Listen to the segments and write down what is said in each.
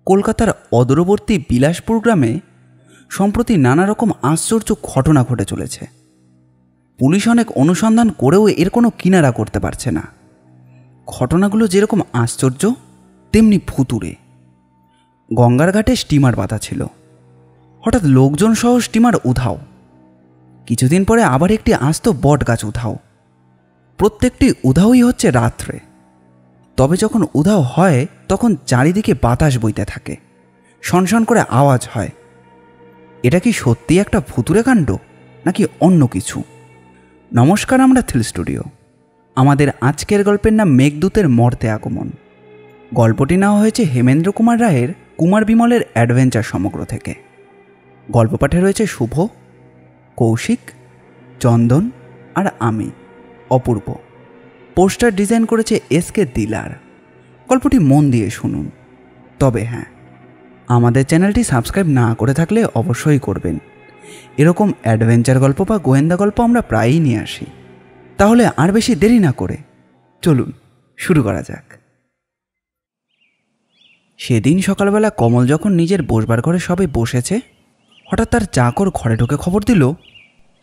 কলকাতার অদূরবর্তী বিলাসপুর গ্রামে সম্প্রতি নানা রকম আশ্চর্য ঘটনা ঘটে চলেছে। পুলিশ অনেক অনুসন্ধান করেও এর কোনো কিনারা করতে পারছে না। ঘটনাগুলো যেরকম আশ্চর্য তেমনি ভুতুড়ে। গঙ্গার ঘাটে স্টিমার বাঁধা ছিল, হঠাৎ লোকজন সহ স্টিমার উধাও। কিছুদিন পরে আবার একটি আস্ত বট গাছ উধাও। প্রত্যেকটি উধাওই হচ্ছে রাত্রে। তবে যখন উধাও হয় তখন চারিদিকে বাতাস বইতে থাকে, শনশন করে আওয়াজ হয়। এটা কি সত্যি একটা ভুতুড়ে কাণ্ড নাকি অন্য কিছু? নমস্কার, আমরা থ্রিল স্টুডিও। আমাদের আজকের গল্পের নাম মেঘদূতের মর্তে আগমন। গল্পটি নেওয়া হয়েছে হেমেন্দ্র কুমার রায়ের কুমার বিমলের অ্যাডভেঞ্চার সমগ্র থেকে। গল্প পাঠে রয়েছে শুভ, কৌশিক, চন্দন আর আমি অপূর্ব। পোস্টার ডিজাইন করেছে এসকে দিলার। গল্পটি মন দিয়ে শুনুন। তবে হ্যাঁ, আমাদের চ্যানেলটি সাবস্ক্রাইব না করে থাকলে অবশ্যই করবেন। এরকম অ্যাডভেঞ্চার গল্প বা গোয়েন্দা গল্প আমরা প্রায়ই নিয়ে আসি। তাহলে আর বেশি দেরি না করে চলুন শুরু করা যাক। সেদিন সকালবেলা কমল যখন নিজের বসবার ঘরে সবাই বসেছে, হঠাৎ তার চাকর ঘরে ঢুকে খবর দিল,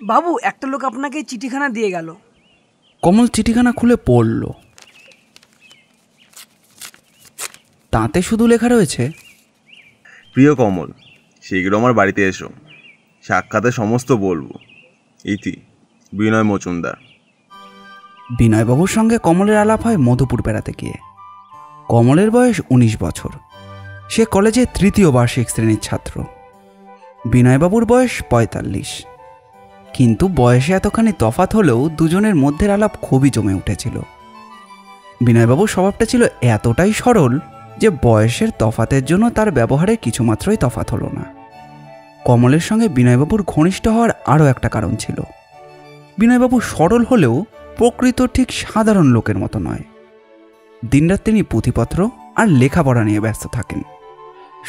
বাবু, একটা লোক আপনাকে চিঠিখানা দিয়ে গেল। কমল চিঠিখানা খুলে পড়ল। তাতে শুধু লেখা রয়েছে, প্রিয় কমল, শীঘ্র আমার বাড়িতে এসো, সাক্ষাতে সমস্ত বলবো। ইতি বিনয় মজুমদার। বিনয়বাবুর সঙ্গে কমলের আলাপ হয় মধুপুর বেড়াতে গিয়ে। কমলের বয়স 19 বছর। সে কলেজে তৃতীয় বার্ষিক শ্রেণীর ছাত্র। বিনয়বাবুর বয়স 45। কিন্তু বয়সে এতখানি তফাৎ হলেও দুজনের মধ্যের আলাপ খুবই জমে উঠেছিল। বিনয়বাবুর স্বভাবটা ছিল এতটাই সরল যে বয়সের তফাতের জন্য তার ব্যবহারে কিছুমাত্রই তফাৎ হলো না। কমলের সঙ্গে বিনয়বাবুর ঘনিষ্ঠ হওয়ার আরও একটা কারণ ছিল। বিনয়বাবু সরল হলেও প্রকৃত ঠিক সাধারণ লোকের মতো নয়। দিনরাত তিনি পুঁথিপত্র আর লেখাপড়া নিয়ে ব্যস্ত থাকেন।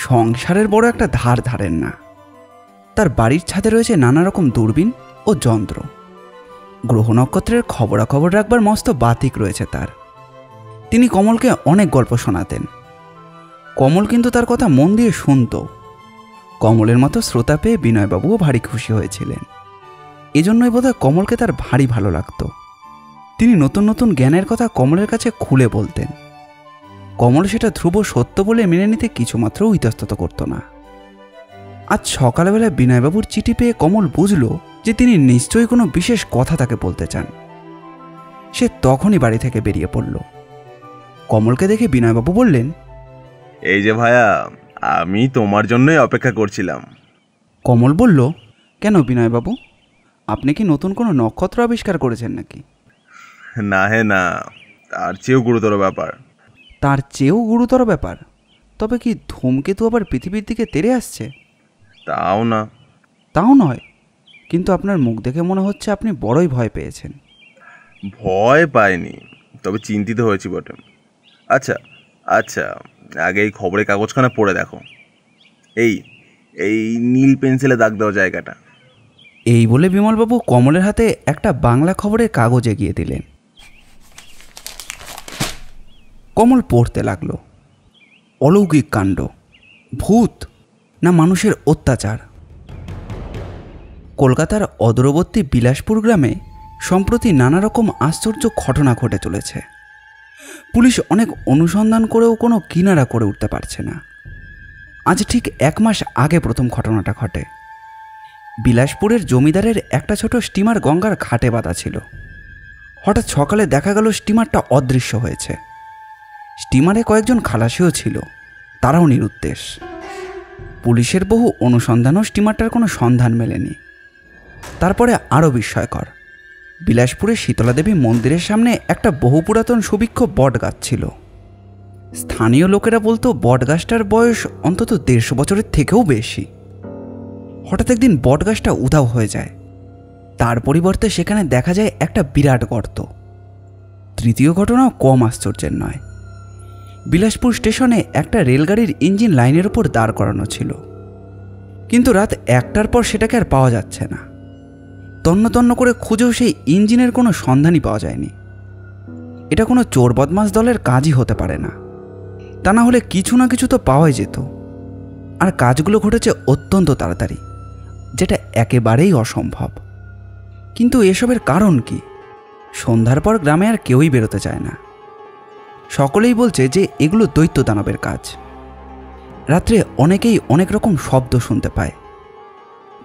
সংসারের বড় একটা ধার ধারেন না। তার বাড়ির ছাদে রয়েছে নানা রকম দূরবীন ও যন্ত্র। গ্রহ নক্ষত্রের খবরাখবর রাখবার মস্ত বাতিক রয়েছে তার। তিনি কমলকে অনেক গল্প শোনাতেন। কমল কিন্তু তার কথা মন দিয়ে শুনত। কমলের মতো শ্রোতা পেয়ে বিনয়বাবুও ভারী খুশি হয়েছিলেন। এজন্যই বোধহয় কমলকে তার ভারী ভালো লাগত। তিনি নতুন নতুন জ্ঞানের কথা কমলের কাছে খুলে বলতেন। কমল সেটা ধ্রুব সত্য বলে মেনে নিতে কিছুমাত্র ইতস্তত করত না। আজ সকালবেলা বিনয়বাবুর চিঠি পেয়ে কমল বুঝল যে তিনি নিশ্চয়ই কোনো বিশেষ কথা তাকে বলতে চান। সে তখনই বাড়ি থেকে বেরিয়ে পড়ল। কমলকে দেখে বিনয়বাবু বললেন, এই যে ভায়া, আমি তোমার জন্যই অপেক্ষা করছিলাম। কমল বলল, কেন বিনয়বাবু, আপনি কি নতুন কোনো নক্ষত্র আবিষ্কার করেছেন নাকি? না হে না, তার চেয়েও গুরুতর ব্যাপার। তার চেয়েও গুরুতর ব্যাপার? তবে কি ধূমকেতু আবার পৃথিবীর দিকে তেড়ে আসছে? তাও না। তাও নয়, কিন্তু আপনার মুখ দেখে মনে হচ্ছে আপনি বড়ই ভয় পেয়েছেন। ভয় পাইনি, তবে চিন্তিত হয়েছি বটে। আচ্ছা আচ্ছা, আগে এই খবরের কাগজখানা পড়ে দেখো। এই এই নীল পেন্সিলে দাগ দেওয়া জায়গাটা। এই বলে বিমলবাবু কমলের হাতে একটা বাংলা খবরের কাগজ এগিয়ে দিলেন। কমল পড়তে লাগল। অলৌকিক কাণ্ড, ভূত না মানুষের অত্যাচার। কলকাতার অদূরবর্তী বিলাসপুর গ্রামে সম্প্রতি নানা রকম আশ্চর্য ঘটনা ঘটে চলেছে। পুলিশ অনেক অনুসন্ধান করেও কোনো কিনারা করে উঠতে পারছে না। আজ ঠিক 1 মাস আগে প্রথম ঘটনাটা ঘটে। বিলাসপুরের জমিদারের একটা ছোট স্টিমার গঙ্গার ঘাটে বাঁধা ছিল। হঠাৎ সকালে দেখা গেল স্টিমারটা অদৃশ্য হয়েছে। স্টিমারে কয়েকজন খালাসিও ছিল, তারাও নিরুদ্দেশ। পুলিশের বহু অনুসন্ধানও স্টিমারটার কোনো সন্ধান মেলেনি। তারপরে আরও বিস্ময়কর, বিলাসপুরের শীতলা দেবী মন্দিরের সামনে একটা বহু পুরাতন সুবৃক্ষ বট গাছ ছিল। স্থানীয় লোকেরা বলতো বট গাছটার বয়স অন্তত 150 বছরের থেকেও বেশি। হঠাৎ একদিন বট গাছটা উধাও হয়ে যায়। তার পরিবর্তে সেখানে দেখা যায় একটা বিরাট গর্ত। তৃতীয় ঘটনাও কম আশ্চর্যের নয়। বিলাসপুর স্টেশনে একটা রেলগাড়ির ইঞ্জিন লাইনের ওপর দাঁড় করানো ছিল, কিন্তু রাত 1টার পর সেটাকে আর পাওয়া যাচ্ছে না। তন্ন তন্ন করে খুঁজেও সেই ইঞ্জিনের কোনো সন্ধানই পাওয়া যায়নি। এটা কোনো চোর বদমাশ দলের কাজই হতে পারে না। তা না হলে কিছু না কিছু তো পাওয়াই যেত। আর কাজগুলো ঘটেছে অত্যন্ত তাড়াতাড়ি, যেটা একেবারেই অসম্ভব। কিন্তু এসবের কারণ কি? সন্ধ্যার পর গ্রামে আর কেউই বেরোতে চায় না। সকলেই বলছে যে এগুলো দৈত্য দানবের কাজ। রাত্রে অনেকেই অনেক রকম শব্দ শুনতে পায়।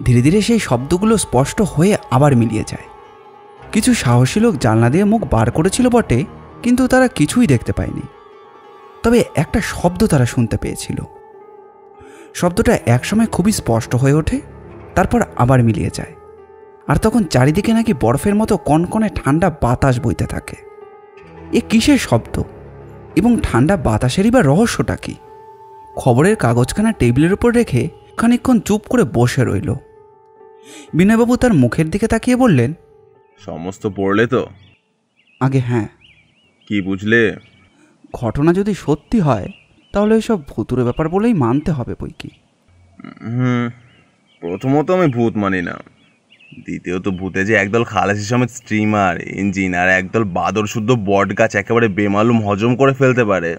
ধীরে ধীরে সেই শব্দগুলো স্পষ্ট হয়ে আবার মিলিয়ে যায়। কিছু সাহসী লোক জানলা দিয়ে মুখ বার করেছিল বটে, কিন্তু তারা কিছুই দেখতে পায়নি। তবে একটা শব্দ তারা শুনতে পেয়েছিল। শব্দটা একসময় খুবই স্পষ্ট হয়ে ওঠে, তারপর আবার মিলিয়ে যায়। আর তখন চারিদিকে নাকি বরফের মতো কনকনে ঠান্ডা বাতাস বইতে থাকে। এ কিসের শব্দ এবং ঠান্ডা বাতাসেরই বা রহস্যটা কি? খবরের কাগজখানা টেবিলের উপর রেখে খানিকক্ষণ চুপ করে বসে রইল। বিনয়বাবু তার মুখের দিকে তাকিয়ে বললেন, সমস্ত পড়লে তো? আগে হ্যাঁ। কি বুঝলে? ঘটনা যদি সত্যি হয় তাহলে এসব ভুতুরে ব্যাপার বলেই মানতে হবে বই কি। প্রথমত আমি ভূত মানি না। দ্বিতীয়ত ভূতে যে একদল খালাসি সমেত স্টিমার, ইঞ্জিন আর একদল বাদর শুদ্ধ বট গাছ একেবারে বেমালুম হজম করে ফেলতে পারে,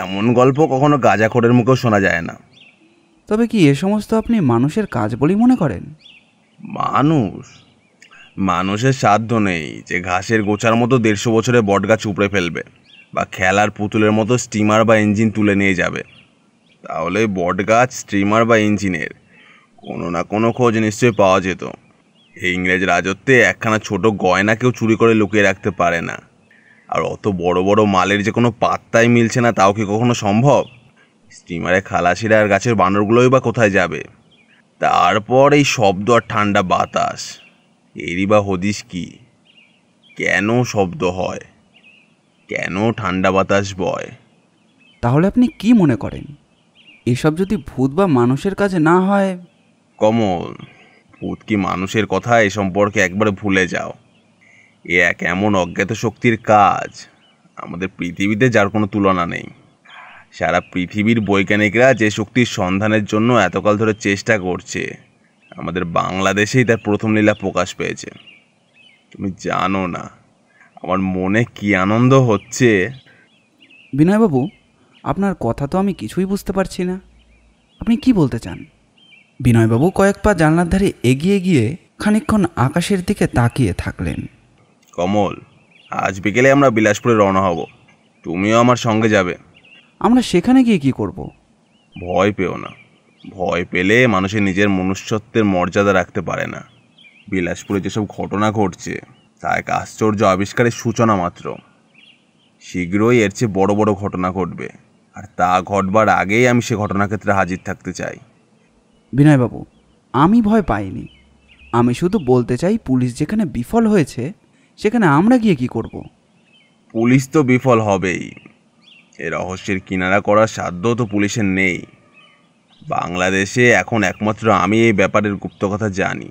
এমন গল্প কখনো গাঁজাখোরের মুখেও শোনা যায় না। তবে কি এ সমস্ত আপনি মানুষের কাজ বলেই মনে করেন? মানুষের সাধ্য নেই যে ঘাসের গোছার মতো 150 বছরে বট গাছ উপড়ে ফেলবে, বা খেলার পুতুলের মতো স্টিমার বা ইঞ্জিন তুলে নিয়ে যাবে। তাহলে বট গাছ, স্টিমার বা ইঞ্জিনের কোনো না কোনো খোঁজ নিশ্চয়ই পাওয়া যেত। এই ইংরেজ রাজত্বে একখানা ছোট গয়না কেউ চুরি করে লুকিয়ে রাখতে পারে না। আর অত বড় বড় মালের যে কোনো পাত্তাই মিলছে না, তাও কি কখনো সম্ভব? স্টিমারে খালাসিরা আর গাছের বানরগুলোই বা কোথায় যাবে? তারপর এই শব্দ আর ঠান্ডা বাতাস, এরই বা হদিশ কি? কেন শব্দ হয়? কেন ঠান্ডা বাতাস বয়? তাহলে আপনি কি মনে করেন, এসব যদি ভূত বা মানুষের কাজে না হয়? কমল, ভূত কি মানুষের কথা এ সম্পর্কে একবার ভুলে যাও। এ এক এমন অজ্ঞাত শক্তির কাজ আমাদের পৃথিবীতে যার কোনো তুলনা নেই। সারা পৃথিবীর বৈজ্ঞানিকরা যে শক্তির সন্ধানের জন্য এতকাল ধরে চেষ্টা করছে, আমাদের বাংলাদেশেই তার প্রথম লীলা প্রকাশ পেয়েছে। তুমি জানো না আমার মনে কি আনন্দ হচ্ছে। বিনয়বাবু, আপনার কথা তো আমি কিছুই বুঝতে পারছি না। আপনি কি বলতে চান? বিনয়বাবু কয়েক পা জানলার ধারে এগিয়ে গিয়ে খানিকক্ষণ আকাশের দিকে তাকিয়ে থাকলেন। কমল, আজ বিকেলে আমরা বিলাসপুরে রওনা হব। তুমিও আমার সঙ্গে যাবে। আমরা সেখানে গিয়ে কি করব? ভয় পেও না। ভয় পেলে মানুষের নিজের মনুষ্যত্বের মর্যাদা রাখতে পারে না। বিলাসপুরে যেসব ঘটনা ঘটছে তা এক আশ্চর্য আবিষ্কারের সূচনা মাত্র। শীঘ্রই এর চেয়ে বড় বড় ঘটনা ঘটবে, আর তা ঘটবার আগেই আমি সে ঘটনাক্ষেত্রে হাজির থাকতে চাই। বিনয়বাবু, আমি ভয় পাইনি। আমি শুধু বলতে চাই, পুলিশ যেখানে বিফল হয়েছে সেখানে আমরা গিয়ে কি করব? পুলিশ তো বিফল হবেই। এ রহস্যের কিনারা করার সাধ্য তো পুলিশের নেই। বাংলাদেশে এখন একমাত্র আমি এই ব্যাপারের গুপ্ত কথা জানি।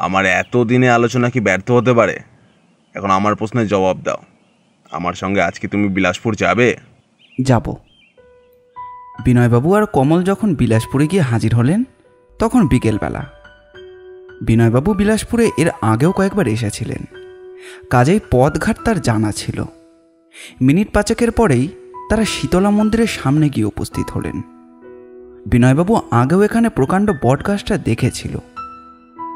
আমার এতদিনে আলোচনা কি ব্যর্থ হতে পারে? এখন আমার প্রশ্নের জবাব দাও। আমার সঙ্গে আজকে তুমি বিলাসপুর যাবে? যাব। বিনয়বাবু আর কমল যখন বিলাসপুরে গিয়ে হাজির হলেন তখন বিকেলবেলা। বিনয়বাবু বিলাসপুরে এর আগেও কয়েকবার এসেছিলেন, কাজেই পথঘাট তার জানা ছিল। মিনিট পাঁচেকের পরেই তারা শীতলা মন্দিরের সামনে গিয়ে উপস্থিত হলেন। বিনয়বাবু আগেও এখানে প্রকাণ্ড বটগাছটা দেখেছিল,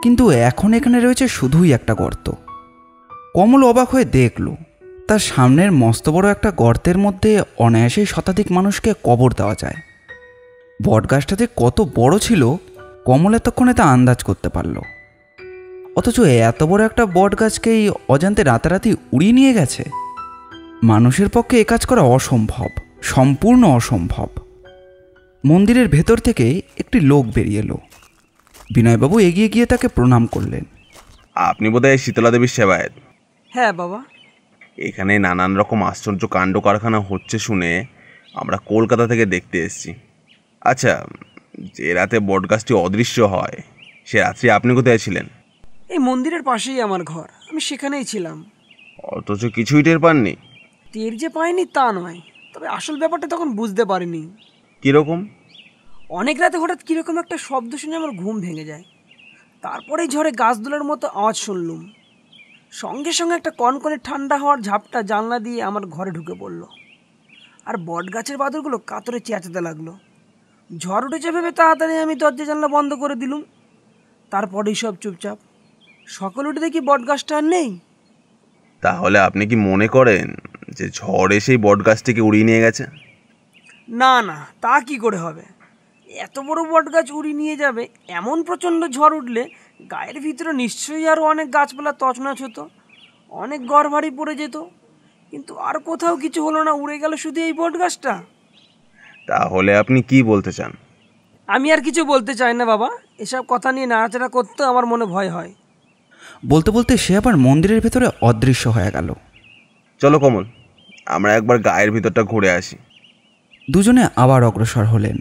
কিন্তু এখন এখানে রয়েছে শুধুই একটা গর্ত। কমল অবাক হয়ে দেখল তার সামনের মস্ত বড় একটা গর্তের মধ্যে অনায়াসেই শতাধিক মানুষকে কবর দেওয়া যায়। বটগাছটাতে কত বড় ছিল কমল এতক্ষণে তা আন্দাজ করতে পারল। অথচ এত বড় একটা বটগাছকেই অজান্তে রাতারাতি উড়িয়ে নিয়ে গেছে। মানুষের পক্ষে এ কাজ করা অসম্ভব, সম্পূর্ণ অসম্ভব। মন্দিরের ভেতর থেকে একটি লোক বেরিয়ে এলো। বিনয়বাবু এগিয়ে গিয়ে তাকে প্রণাম করলেন। আপনি বোধহয় শীতলা দেবীর সেবায়েত? হ্যাঁ বাবা। এখানে নানান রকম আশ্চর্য কাণ্ড কারখানা হচ্ছে শুনে আমরা কলকাতা থেকে দেখতে এসেছি। আচ্ছা, যে রাতে বটগাছটি অদৃশ্য হয় সে রাত্রি আপনি কোথায় ছিলেন? এই মন্দিরের পাশেই আমার ঘর, আমি সেখানেই ছিলাম। অথচ কিছুই টের পাননি? টের যে পাইনি তা নয়, তবে আসল ব্যাপারটা তখন বুঝতে পারিনি। কীরকম? অনেক রাতে হঠাৎ কীরকম একটা শব্দ শুনে আমার ঘুম ভেঙে যায়। তারপরেই ঝড়ে গাছ দোলার মতো আওয়াজ শুনলুম। সঙ্গে সঙ্গে একটা কনকনে ঠান্ডা হওয়ার ঝাপটা জানলা দিয়ে আমার ঘরে ঢুকে পড়ল। আর বট গাছের বাদরগুলো কাতরে চেঁচাতে লাগলো। ঝড় উঠেছে ভেবে তাড়াতাড়ি আমি দরজা জানলা বন্ধ করে দিলুম। তারপরেই সব চুপচাপ। সকাল উঠে দেখি বটগাছটা আর নেই। তাহলে আপনি কি মনে করেন যে ঝড় এসেই বট গাছটিকে উড়িয়ে নিয়ে গেছে? না না, তা কি করে হবে? এত বড় বটগাছ উড়িয়ে নিয়ে যাবে এমন প্রচণ্ড ঝড় উঠলে গায়ের ভিতরে নিশ্চয়ই আরও অনেক গাছপালা তছনছ হতো, অনেক ঘর বাড়ি পড়ে যেত। কিন্তু আর কোথাও কিছু হলো না, উড়ে গেল শুধু এই বটগাছটা। তাহলে আপনি কি বলতে চান? আমি আর কিছু বলতে চাই না বাবা, এসব কথা নিয়ে নাড়াচাড়া করতে আমার মনে ভয় হয়। বলতে বলতে সে আবার মন্দিরের ভেতরে অদৃশ্য হয়ে গেল। চলো কমল, আমরা একবার গায়ের ভিতরটা ঘুরে আসি। দুজনে আবার অগ্রসর হলেন।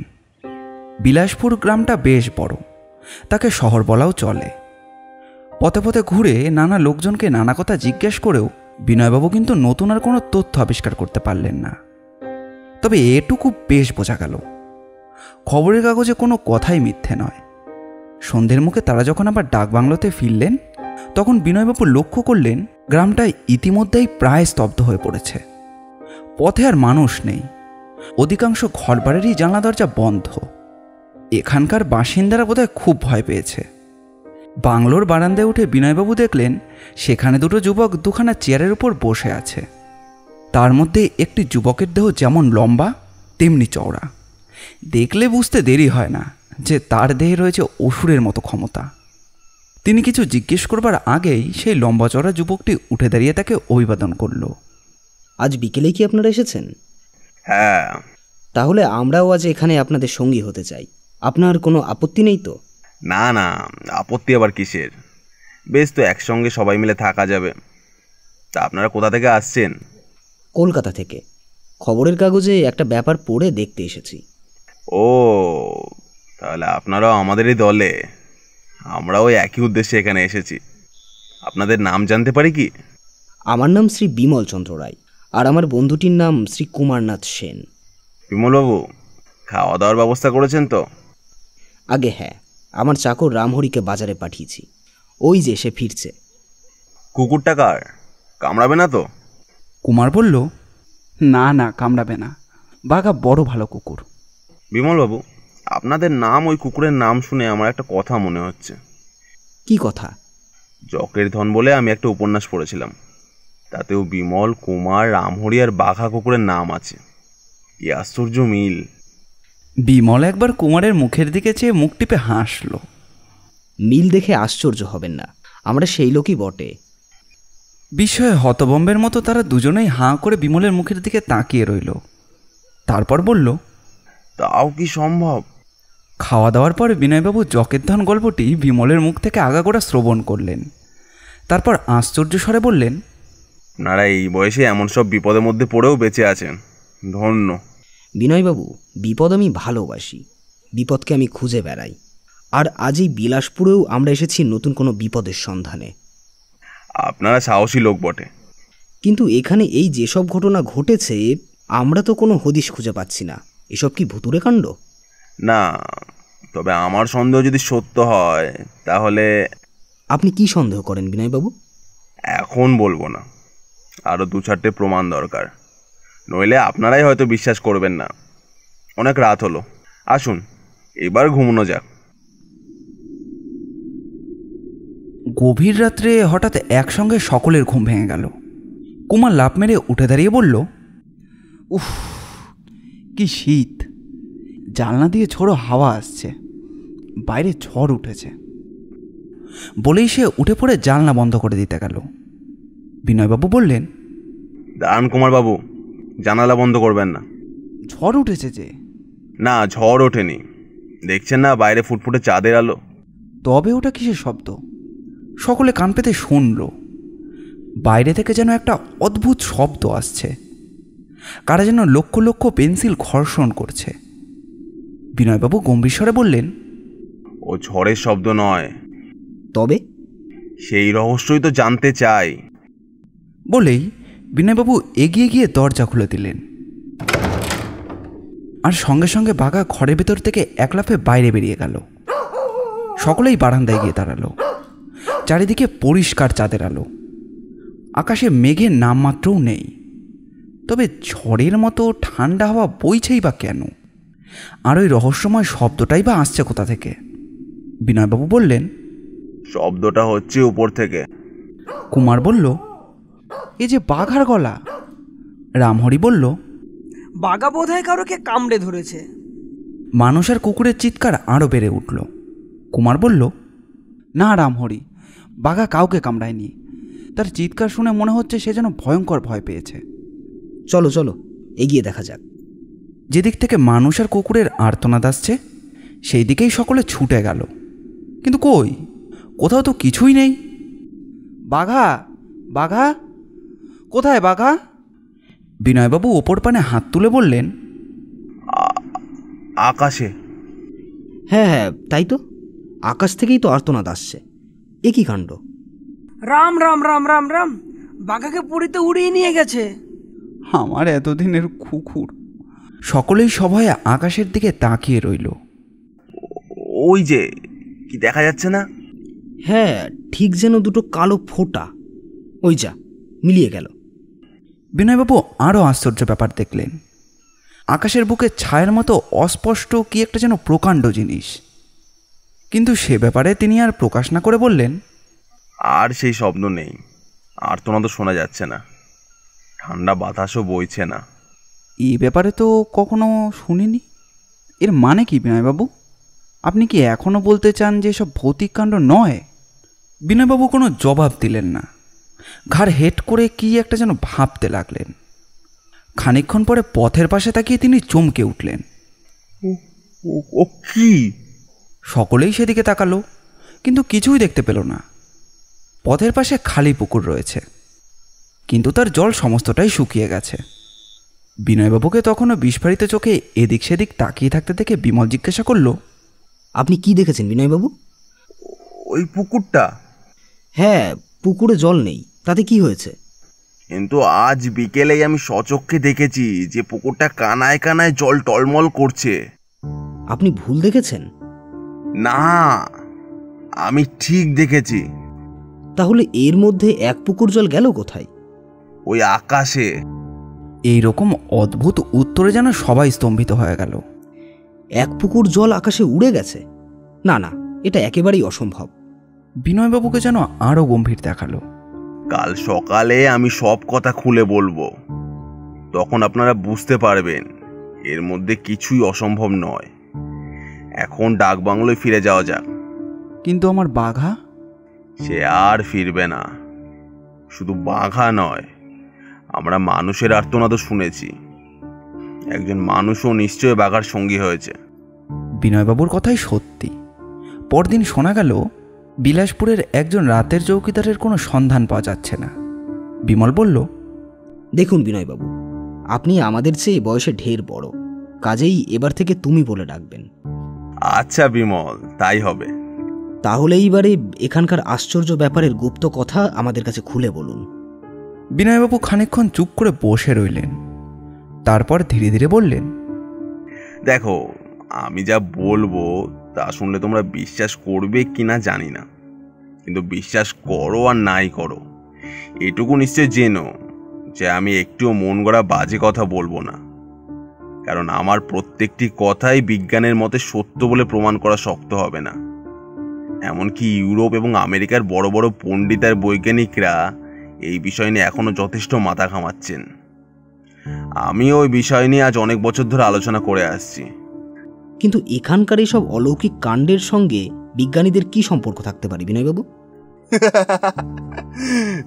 বিলাসপুর গ্রামটা বেশ বড়, তাকে শহর বলাও চলে। পথে পথে ঘুরে নানা লোকজনকে নানা কথা জিজ্ঞেস করেও বিনয়বাবু কিন্তু নতুন আর কোনো তথ্য আবিষ্কার করতে পারলেন না। তবে এটুকু বেশ বোঝা গেল, খবরের কাগজে কোনো কথাই মিথ্যে নয়। সন্ধ্যের মুখে তারা যখন আবার ডাকবাংলোতে ফিরলেন, তখন বিনয়বাবু লক্ষ্য করলেন গ্রামটা ইতিমধ্যেই প্রায় স্তব্ধ হয়ে পড়েছে। পথে আর মানুষ নেই, অধিকাংশ ঘরবাড়িরই জানলা দরজা বন্ধ। এখানকার বাসিন্দারা বোধহয় খুব ভয় পেয়েছে। বাংলোর বারান্দায় উঠে বিনয়বাবু দেখলেন সেখানে দুটো যুবক দুখানা চেয়ারের উপর বসে আছে। তার মধ্যে একটি যুবকের দেহ যেমন লম্বা তেমনি চওড়া। দেখলে বুঝতে দেরি হয় না যে তার দেহে রয়েছে অসুরের মতো ক্ষমতা। তিনি কিছু জিজ্ঞেস করবার আগেই সেই লম্বা চওড়া যুবকটি উঠে দাঁড়িয়ে তাকে অভিবাদন করল। আজ বিকেলে কি আপনারা এসেছেন? হ্যাঁ। তাহলে আমরাও আজ এখানে আপনাদের সঙ্গী হতে চাই। আপনার কোনো আপত্তি নেই তো? না না, আপত্তি আবার কিসের? বেশ তো, একসঙ্গে সবাই মিলে থাকা যাবে। তা আপনারা কোথা থেকে আসছেন? কলকাতা থেকে। খবরের কাগজে একটা ব্যাপার পড়ে দেখতে এসেছি। ও, তাহলে আপনারাও আমাদেরই দলে। আমরাও একই উদ্দেশ্যে এখানে এসেছি। আপনাদের নাম জানতে পারি কি? আমার নাম শ্রী বিমল চন্দ্র রায়, আর আমার বন্ধুটির নাম শ্রী কুমারনাথ সেন। বিমলবাবু, খাওয়া দাওয়ার ব্যবস্থা করেছেন তো? আগে হ্যাঁ, আমার চাকর রামহরিকে বাজারে পাঠিয়েছি। ওই যে সে ফিরছে। কুকুরটা কার? কামড়াবে না তো? কুমার বলল, না না, কামড়াবে না, বাঘা বড় ভালো কুকুর। বিমলবাবু, আপনাদের নাম ওই কুকুরের নাম শুনে আমার একটা কথা মনে হচ্ছে। কি কথা? জকের ধন বলে আমি একটা উপন্যাস পড়েছিলাম, তাতেও বিমল, কুমার, রামহরি আর বাঘা কুকুরের নাম আছে। কি আশ্চর্য মিল! বিমল একবার কুমারের মুখের দিকে চেয়ে মুখ টিপে হাসল। মিল দেখে আশ্চর্য হবেন না, আমরা সেই লোকই বটে। বিস্ময়ে হতবম্বের মতো তারা দুজনেই হাঁ করে বিমলের মুখের দিকে তাকিয়ে রইল। তারপর বলল, তাও কি সম্ভব? খাওয়া দাওয়ার পরে বিনয়বাবু জকের ধন গল্পটি বিমলের মুখ থেকে আগাগোড়া শ্রবণ করলেন। তারপর আশ্চর্য স্বরে বললেন, আপনারা এই বয়সে এমন সব বিপদের মধ্যে পড়েও বেঁচে আছেন, ধন্য। বিনয়বাবু, বিপদ আমি ভালোবাসি, বিপদকে আমি খুঁজে বেড়াই। আর আজ এই বিলাসপুরেও আমরা এসেছি নতুন কোনো বিপদের সন্ধানে। আপনারা সাহসী লোক বটে, কিন্তু এখানে এই যেসব ঘটনা ঘটেছে আমরা তো কোনো হদিশ খুঁজে পাচ্ছি না। এসব কি ভুতুড়ে কাণ্ড? না, তবে আমার সন্দেহ যদি সত্য হয় তাহলে। আপনি কি সন্দেহ করেন বিনয়বাবু? এখন বলবো না, আরও 2-4টে প্রমাণ দরকার, নইলে আপনারাই হয়তো বিশ্বাস করবেন না। অনেক রাত হলো, আসুন এবার ঘুমানো যাক। গভীর রাত্রে হঠাৎ একসঙ্গে সকলের ঘুম ভেঙে গেল। কুমার লাফ মেরে উঠে দাঁড়িয়ে বলল, উফ, কি শীত! জানলা দিয়ে ঝোড়ো হাওয়া আসছে, বাইরে ঝড় উঠেছে। বলেই সে উঠে পড়ে জানলা বন্ধ করে দিতে গেল। বিনয়বাবু বললেন, দাঁড়ান কুমারবাবু, জানালা বন্ধ করবেন না। ঝড় উঠেছে যে। না, ঝড় ওঠেনি, দেখছেন না বাইরে ফুটফুটে চাঁদের আলো। তবে ওটা কিসের শব্দ? সকলে কান পেতে শুনল। বাইরে থেকে যেন একটা অদ্ভুত শব্দ আসছে, কারা যেন লক্ষ লক্ষ পেন্সিল ঘর্ষণ করছে। বিনয়বাবু গম্ভীর স্বরে বললেন, ও ঝড়ের শব্দ নয়। তবে? সেই রহস্যই তো জানতে চাই। বলেই বিনয়বাবু এগিয়ে গিয়ে দরজা খুলে দিলেন। আর সঙ্গে সঙ্গে বাঘা ঘরের ভেতর থেকে এক লাফে বাইরে বেরিয়ে গেল। সকলেই বারান্দায় গিয়ে দাঁড়ালো। চারিদিকে পরিষ্কার চাঁদের আলো, আকাশে মেঘের নামমাত্রও নেই। তবে ঝড়ের মতো ঠান্ডা হাওয়া বইছেই বা কেন? আর ওই রহস্যময় শব্দটাই বা আসছে কোথা থেকে? বিনয়বাবু বললেন, শব্দটা হচ্ছে উপর থেকে। কুমার বলল, এ যে বাঘার গলা। রামহরি বলল, বাঘা বোধহয় কারোকে কামড়ে ধরেছে। মানুষ আর কুকুরের চিৎকার আরও বেড়ে উঠল। কুমার বলল, না রামহরি, বাঘা কাউকে কামড়ায়নি। তার চিৎকার শুনে মনে হচ্ছে সে যেন ভয়ঙ্কর ভয় পেয়েছে। চলো চলো এগিয়ে দেখা যাক। যেদিক থেকে মানুষ আর কুকুরের আর্তনাদ আসছে সেই দিকেই সকলে ছুটে গেল। কিন্তু কই, কোথাও তো কিছুই নেই। বাঘা, বাঘা, কোথায় বাঘা? বিনয়বাবু ওপর পানে হাত তুলে বললেন, আকাশে। হ্যাঁ হ্যাঁ, তাই তো, আকাশ থেকেই তো আর্তনাদ আসছে। এ কি কাণ্ড! রাম রাম রাম রাম রাম, বাঘাকে পুরীতে উড়িয়ে নিয়ে গেছে। আমার এতদিনের কুকুর। সকলেই সবাই আকাশের দিকে তাকিয়ে রইল। ওই যে, কি দেখা যাচ্ছে না? হ্যাঁ, ঠিক যেন দুটো কালো ফোঁটা। ওই যা, মিলিয়ে গেল। বিনয়বাবু আরও আশ্চর্য ব্যাপার দেখলেন। আকাশের বুকে ছায়ার মতো অস্পষ্ট কি একটা যেন প্রকাণ্ড জিনিস। কিন্তু সে ব্যাপারে তিনি আর প্রকাশ না করে বললেন, আর সেই শব্দ নেই, আর্তনাদ শোনা যাচ্ছে না, ঠান্ডা বাতাসও বইছে না। এই ব্যাপারে তো কখনো শুনিনি। এর মানে কি বিনয়বাবু? আপনি কি এখনও বলতে চান যে এসব ভৌতিক কাণ্ড নয়? বিনয়বাবু কোনো জবাব দিলেন না। ঘাড় হেট করে কি একটা যেন ভাবতে লাগলেন। খানিকক্ষণ পরে পথের পাশে তাকিয়ে তিনি চমকে উঠলেন। ও কি? সকলেই সেদিকে তাকালো, কিন্তু কিছুই দেখতে পেল না। পথের পাশে খালি পুকুর রয়েছে, কিন্তু তার জল সমস্তটাই শুকিয়ে গেছে। বিনয়বাবুকে তখনও বিস্ফারিত চোখে এদিক সেদিক তাকিয়ে থাকতে দেখে বিমল জিজ্ঞাসা করল, আপনি কি দেখেছেন বিনয়বাবু? ওই পুকুরটা। হ্যাঁ, পুকুরে জল নেই, তাতে কি হয়েছে? কিন্তু আজ বিকেলেই আমি সচক্ষে দেখেছি যে পুকুরটা কানায় কানায় জল টলমল করছে। আপনি ভুল দেখেছেন? না, আমি ঠিক দেখেছি। তাহলে এর মধ্যে এক পুকুর জল গেল কোথায়? ওই আকাশে। এই রকম অদ্ভুত উত্তরে যেন সবাই স্তম্ভিত হয়ে গেল। এক পুকুর জল আকাশে উড়ে গেছে? না না, এটা একেবারেই অসম্ভব। বিনয়বাবুকে যেন আরও গম্ভীর দেখালো। কাল সকালে আমি সব কথা খুলে বলবো, তখন আপনারা বুঝতে পারবেন এর মধ্যে কিছুই অসম্ভব নয়। এখন ডাক বাংলোয় ফিরে যাওয়া যাক। কিন্তু আমার বাঘা? সে আর ফিরবে না। শুধু বাঘা নয়, আমরা মানুষের আর্তনাদও শুনেছি। একজন মানুষও নিশ্চয়ই বাঘার সঙ্গী হয়েছে। বিনয়বাবুর কথাই সত্যি। পরদিন শোনা গেল বিলাসপুরের একজন রাতের চৌকিদারের কোনো সন্ধান পাওয়া যাচ্ছে না। বিমল বলল, দেখুন বিনয়বাবু, আপনি আমাদের চেয়ে বয়সে ঢের বড়, কাজেই এবার থেকে তুমি বলে ডাকবেন। আচ্ছা বিমল, তাই হবে। তাহলে এইবারে এখানকার আশ্চর্য ব্যাপারের গুপ্ত কথা আমাদের কাছে খুলে বলুন। বিনয়বাবু খানিকক্ষণ চুপ করে বসে রইলেন। তারপর ধীরে ধীরে বললেন, দেখো, আমি যা বলবো তা শুনলে তোমরা বিশ্বাস করবে কিনা জানি না, কিন্তু বিশ্বাস করো আর নাই করো, এটুকু নিশ্চয় জেনো যে আমি একটুও মন গড়া বাজে কথা বলবো না। কারণ আমার প্রত্যেকটি কথাই বিজ্ঞানের মতে সত্য বলে প্রমাণ করা শক্ত হবে না। এমনকি ইউরোপ এবং আমেরিকার বড় বড় পণ্ডিত আর বৈজ্ঞানিকরা এই বিষয় নিয়ে এখনো যথেষ্ট মাথা ঘামাচ্ছেন। আমিও ওই বিষয় নিয়ে আজ অনেক বছর ধরে আলোচনা করে আসছি। কিন্তু এখানকার এইসব অলৌকিক কাণ্ডের সঙ্গে বিজ্ঞানীদের কি সম্পর্ক থাকতে পারে বিনয়বাবু?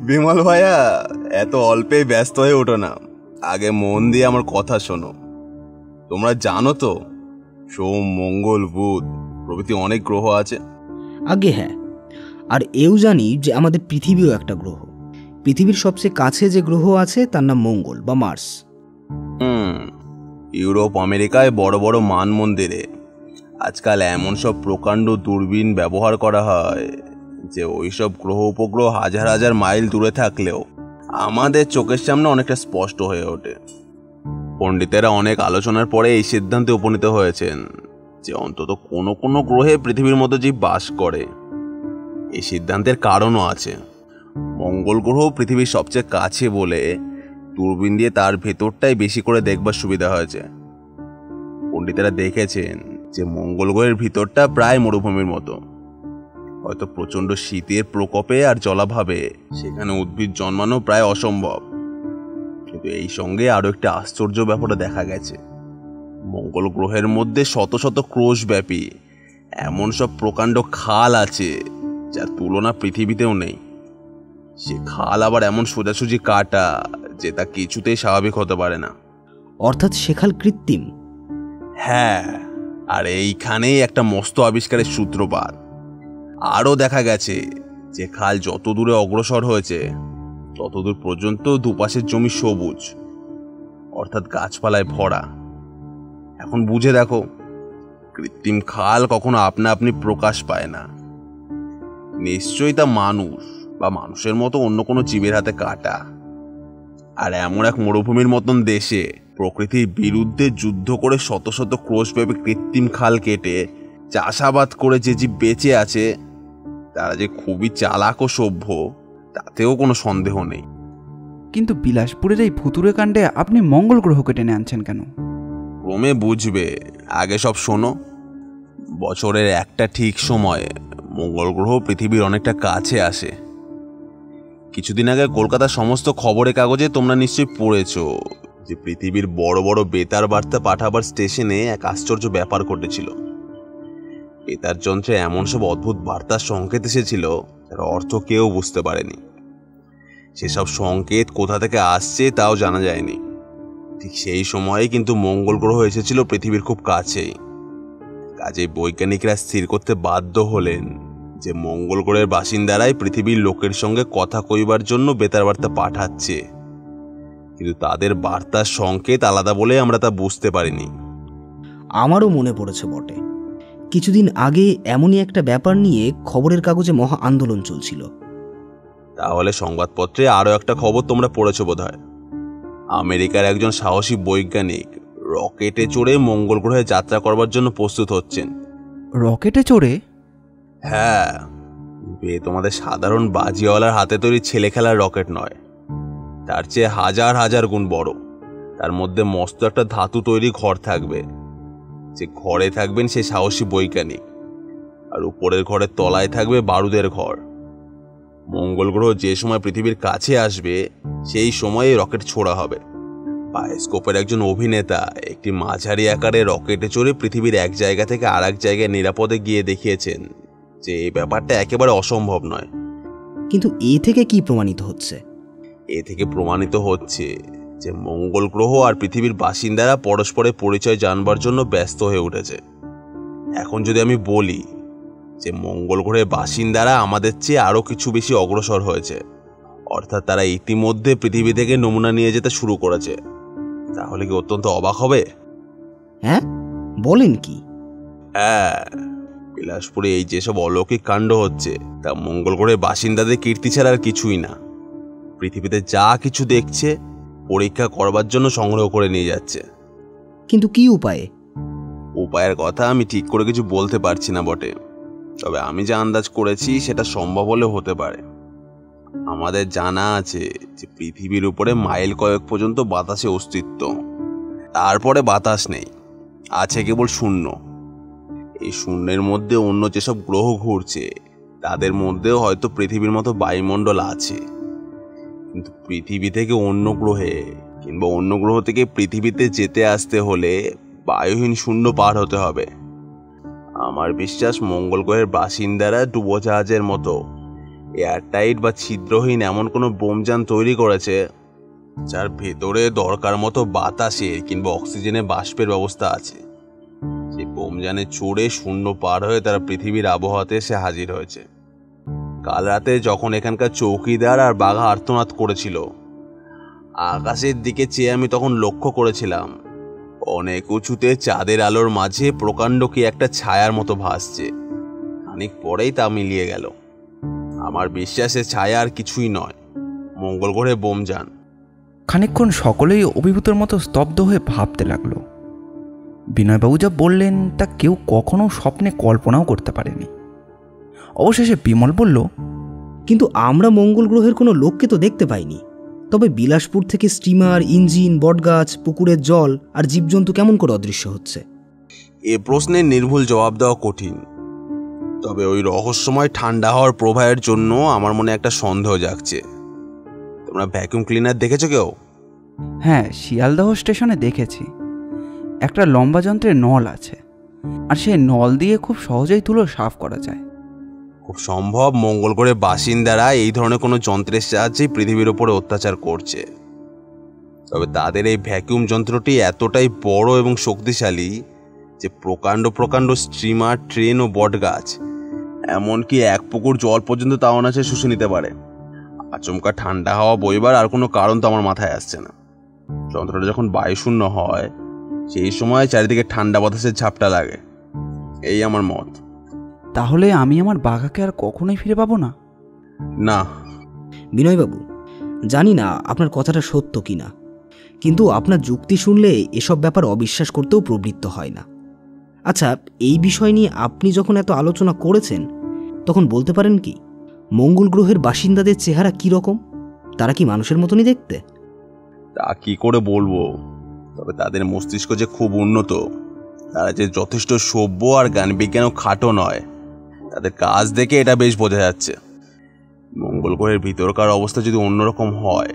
বিমল ভাইয়া, এত অল্পেই ব্যস্ত হয়ে ওঠো না, আগে মন দিয়ে আমার কথা শোনো। তোমরা জানো তো সোম, মঙ্গল, বুধ প্রভৃতি অনেক গ্রহ আছে। আগে হ্যাঁ, আর এও জানি যে আমাদের পৃথিবীও একটা গ্রহ। পৃথিবীর সবচেয়ে কাছে যে গ্রহ আছে তার নাম মঙ্গল বা মার্স। ইউরোপ আমেরিকায় বড় বড় মান মন্দিরে আজকাল এমন সব প্রকাণ্ড দূরবীন ব্যবহার করা হয় যে ওইসব গ্রহ উপগ্রহ হাজার হাজার মাইল দূরে থাকলেও আমাদের চোখের সামনে অনেকটা স্পষ্ট হয়ে ওঠে। পণ্ডিতেরা অনেক আলোচনার পরে এই সিদ্ধান্তে উপনীত হয়েছেন যে অন্তত কোনো কোনো গ্রহে পৃথিবীর মতো জীব বাস করে। এই সিদ্ধান্তের কারণও আছে। মঙ্গল গ্রহ পৃথিবীর সবচেয়ে কাছে বলে দূরবীন দিয়ে তার ভেতরটাই বেশি করে দেখবার সুবিধা হয়েছে। পণ্ডিতেরা দেখেছেন যে মঙ্গল গ্রহের ভিতরটা প্রায় মরুভূমির মতো। হয়তো প্রচণ্ড শীতের প্রকোপে আর জলাভাবে সেখানে উদ্ভিদ জন্মানো প্রায় অসম্ভব। কিন্তু এই সঙ্গে আরও একটা আশ্চর্য ব্যাপারটা দেখা গেছে। মঙ্গল গ্রহের মধ্যে শত শত ক্রোশব্যাপী এমন সব প্রকাণ্ড খাল আছে যার তুলনা পৃথিবীতেও নেই। সে খাল আবার এমন সোজাসুজি কাটা যে তা কিছুতেই স্বাভাবিক হতে পারে না। অর্থাৎ সে খাল কৃত্রিম? হ্যাঁ, আর এইখানেই একটা মস্ত আবিষ্কারের সূত্রপাত। আরও দেখা গেছে যে খাল যত দূরে অগ্রসর হয়েছে ততদূর পর্যন্ত দুপাশের জমি সবুজ, অর্থাৎ গাছপালায় ভরা। এখন বুঝে দেখো, কৃত্রিম খাল কখনো আপনা আপনি প্রকাশ পায় না। নিশ্চয়ই তা মানুষ বা মানুষের মতো অন্য কোনো জীবের হাতে কাটা। আর এমন এক মরুভূমির মতন দেশে প্রকৃতির বিরুদ্ধে যুদ্ধ করে শত শত ক্রোশব্যাপী কৃত্রিম খাল কেটে চাষাবাদ করে যে জীব বেঁচে আছে তারা যে খুবই চালাক ও সভ্য, তাতেও কোনো সন্দেহ নেই। কিন্তু বিলাসপুরের এই ভুতুড়ে কাণ্ডে আপনি মঙ্গল গ্রহকে টেনে আনছেন কেন? ক্রমে বুঝবে, আগে সব শোনো। বছরের একটা ঠিক সময়ে মঙ্গল গ্রহ পৃথিবীর অনেকটা কাছে আসে। কিছুদিন আগে কলকাতার সমস্ত খবরের কাগজে তোমরা নিশ্চয়ই পড়েছো যে পৃথিবীর বড় বড় বেতার বার্তা পাঠাবার স্টেশনে এক আশ্চর্য ব্যাপার ঘটেছিল। বেতার যন্ত্রে এমন সব অদ্ভুত বার্তার সংকেত এসেছিল যার অর্থ কেউ বুঝতে পারেনি। সেসব সংকেত কোথা থেকে আসছে তাও জানা যায়নি। ঠিক সেই সময়ে কিন্তু মঙ্গল গ্রহ এসেছিল পৃথিবীর খুব কাছেই। কাজেই বৈজ্ঞানিকরা স্থির করতে বাধ্য হলেন যে মঙ্গল গ্রহের বাসিন্দারাই পৃথিবীর লোকের সঙ্গে কথা কইবার জন্য বেতার বার্তা পাঠাচ্ছে, কিন্তু তাদের বার্তার সংকেত আলাদা বলে আমরা তা বুঝতে পারিনি। আমারও মনে পড়েছে বটে, কিছুদিন আগে এমনই একটা ব্যাপার নিয়ে খবরের কাগজে মহা আন্দোলন চলছিল। তাহলে সংবাদপত্রে আরও একটা খবর তোমরা পড়েছো বোধহয়। আমেরিকার একজন সাহসী বৈজ্ঞানিক রকেটে চড়ে মঙ্গল গ্রহে যাত্রা করবার জন্য প্রস্তুত হচ্ছেন। রকেটে চড়ে? হ্যাঁ, তোমাদের সাধারণ বাজিওয়ালার হাতে তৈরি ছেলে খেলার রকেট নয়, তার চেয়ে হাজার হাজার গুণ বড়। তার মধ্যে মস্ত একটা ধাতু তৈরি ঘর থাকবে। যে ঘরে থাকবেন সে সাহসী বৈজ্ঞানিক, আর উপরের ঘরের তলায় থাকবে বারুদের ঘর। মঙ্গল গ্রহ যে সময় পৃথিবীর কাছে আসবে সেই সময়ে রকেট ছোড়া হবে। বায়োস্কোপের একজন অভিনেতা একটি মাঝারি আকারে রকেটে চড়ে পৃথিবীর এক জায়গা থেকে আর এক জায়গায় নিরাপদে গিয়ে দেখিয়েছেন যে এই ব্যাপারটা একেবারে অসম্ভব নয়। কিন্তু এ থেকে কি প্রমাণিত হচ্ছে? এ থেকে প্রমাণিত হচ্ছে যে মঙ্গল গ্রহ আর পৃথিবীর বাসিন্দারা পরস্পরের পরিচয় জানবার জন্য ব্যস্ত হয়ে উঠেছে। এখন যদি আমি বলি যে মঙ্গল গ্রহের বাসিন্দারা আমাদের চেয়ে আরও কিছু বেশি অগ্রসর হয়েছে, অর্থাৎ তারা ইতিমধ্যে পৃথিবী থেকে নমুনা নিয়ে যেতে শুরু করেছে, তাহলে কি অত্যন্ত অবাক হবে? হ্যাঁ, বলেন কি? হ্যাঁ, বিলাসপুরে এই যেসব অলৌকিক কাণ্ড হচ্ছে তা মঙ্গল গ্রহের বাসিন্দাদের কীর্তি ছাড়া আর কিছুই না। পৃথিবীতে যা কিছু দেখছে পরীক্ষা করবার জন্য সংগ্রহ করে নিয়ে যাচ্ছে। কিন্তু কি উপায়ে? উপায়ের কথা আমি ঠিক করে কিছু বলতে পারছি না বটে, তবে আমি যা আন্দাজ করেছি সেটা সম্ভব হলে হতে পারে। আমাদের জানা আছে যে পৃথিবীর উপরে মাইল কয়েক পর্যন্ত বাতাসে অস্তিত্ব, তারপরে বাতাস নেই, আছে কেবল শূন্য। এই শূন্যের মধ্যে অন্য যেসব গ্রহ ঘুরছে তাদের মধ্যেও হয়তো পৃথিবীর মতো বায়ুমণ্ডল আছে, কিন্তু পৃথিবী থেকে অন্য গ্রহে কিংবা অন্য গ্রহ থেকে পৃথিবীতে যেতে আসতে হলে বায়ুহীন শূন্য পার হতে হবে। আমার বিশ্বাস মঙ্গল গ্রহের বাসিন্দারা ডুবোজাহাজের মতো এয়ারটাইট বা ছিদ্রহীন এমন কোনো বোমযান তৈরি করেছে যার ভেতরে দরকার মতো বাতাসের কিংবা অক্সিজেনের বাষ্পের ব্যবস্থা আছে। সেই বোমযানে চড়ে শূন্য পার হয়ে তারা পৃথিবীর আবহাওয়াতে এসে হাজির হয়েছে। কাল রাতে যখন এখানকার চৌকিদার আর বাঘা আর্তনাদ করেছিল, আকাশের দিকে চেয়ে আমি তখন লক্ষ্য করেছিলাম অনেক উঁচুতে চাঁদের আলোর মাঝে প্রকাণ্ড কি একটা ছায়ার মতো ভাসছে। খানিক পরেই তা মিলিয়ে গেল। আমার বিশ্বাসে ছায়া আর কিছুই নয়, মঙ্গল গ্রহে বোমযান। খানিকক্ষণ সকলেই অভিভূতের মতো স্তব্ধ হয়ে ভাবতে লাগলো। বিনয়বাবু যা বললেন তা কেউ কখনো স্বপ্নে কল্পনাও করতে পারেনি। অবশেষে বিমল বলল, কিন্তু আমরা মঙ্গল গ্রহের কোনো লোককে তো দেখতে পাইনি। তবে বিলাসপুর থেকে স্টিমার, ইঞ্জিন, বটগাছ, পুকুরের জল আর জীবজন্তু কেমন করে অদৃশ্য হচ্ছে? এ প্রশ্নের নির্ভুল জবাব দেওয়া কঠিন, তবে ওই রহস্যময় ঠান্ডা হওয়ার প্রবাহের জন্য আমার মনে একটা সন্দেহ জাগছে। তোমরা ভ্যাকুয়াম ক্লিনার দেখেছো কেউ? হ্যাঁ, শিয়ালদহ স্টেশনে দেখেছি। একটা লম্বা যন্ত্রের নল আছে, আর সেই নল দিয়ে খুব সহজেই ধুলো সাফ করা যায়। খুব সম্ভব মঙ্গল গ্রহের বাসিন্দারা এই ধরনের কোনো যন্ত্রের সাহায্যেই পৃথিবীর ওপরে অত্যাচার করছে। তবে তাদের এই ভ্যাকুয়াম যন্ত্রটি এতটাই বড় এবং শক্তিশালী যে প্রকাণ্ড প্রকাণ্ড স্ট্রিমার, ট্রেন ও বটগাছ, এমনকি 1 পুকুর জল পর্যন্ত তা অনায়াসে শুষে নিতে পারে। আচমকা ঠান্ডা হাওয়া বইবার আর কোনো কারণ তো আমার মাথায় আসছে না। যন্ত্রটা যখন বায়ুশূন্য হয় সেই সময় চারিদিকে ঠান্ডা বাতাসের ঝাপটা লাগে, এই আমার মত। তাহলে আমি আমার বাঘাকে আর কখনোই ফিরে পাবো না? না। বিনয়বাবু, জানি না আপনার কথাটা সত্য কি না, কিন্তু আপনার যুক্তি শুনলে এসব ব্যাপার অবিশ্বাস করতেও প্রবৃত্ত হয় না। আচ্ছা, এই বিষয় নিয়ে আপনি যখন এত আলোচনা করেছেন, তখন বলতে পারেন কি মঙ্গল গ্রহের বাসিন্দাদের চেহারা কি রকম? তারা কি মানুষের মতনই দেখতে? তা কি করে বলবো, তবে তাদের মস্তিষ্ক যে খুব উন্নত, তারা যে যথেষ্ট সভ্য আর জ্ঞান বিজ্ঞানও খাটো নয়, তাদের কাজ দেখে এটা বেশ বোঝা যাচ্ছে। মঙ্গল গ্রহের ভিতরকার অবস্থা যদি অন্যরকম হয়,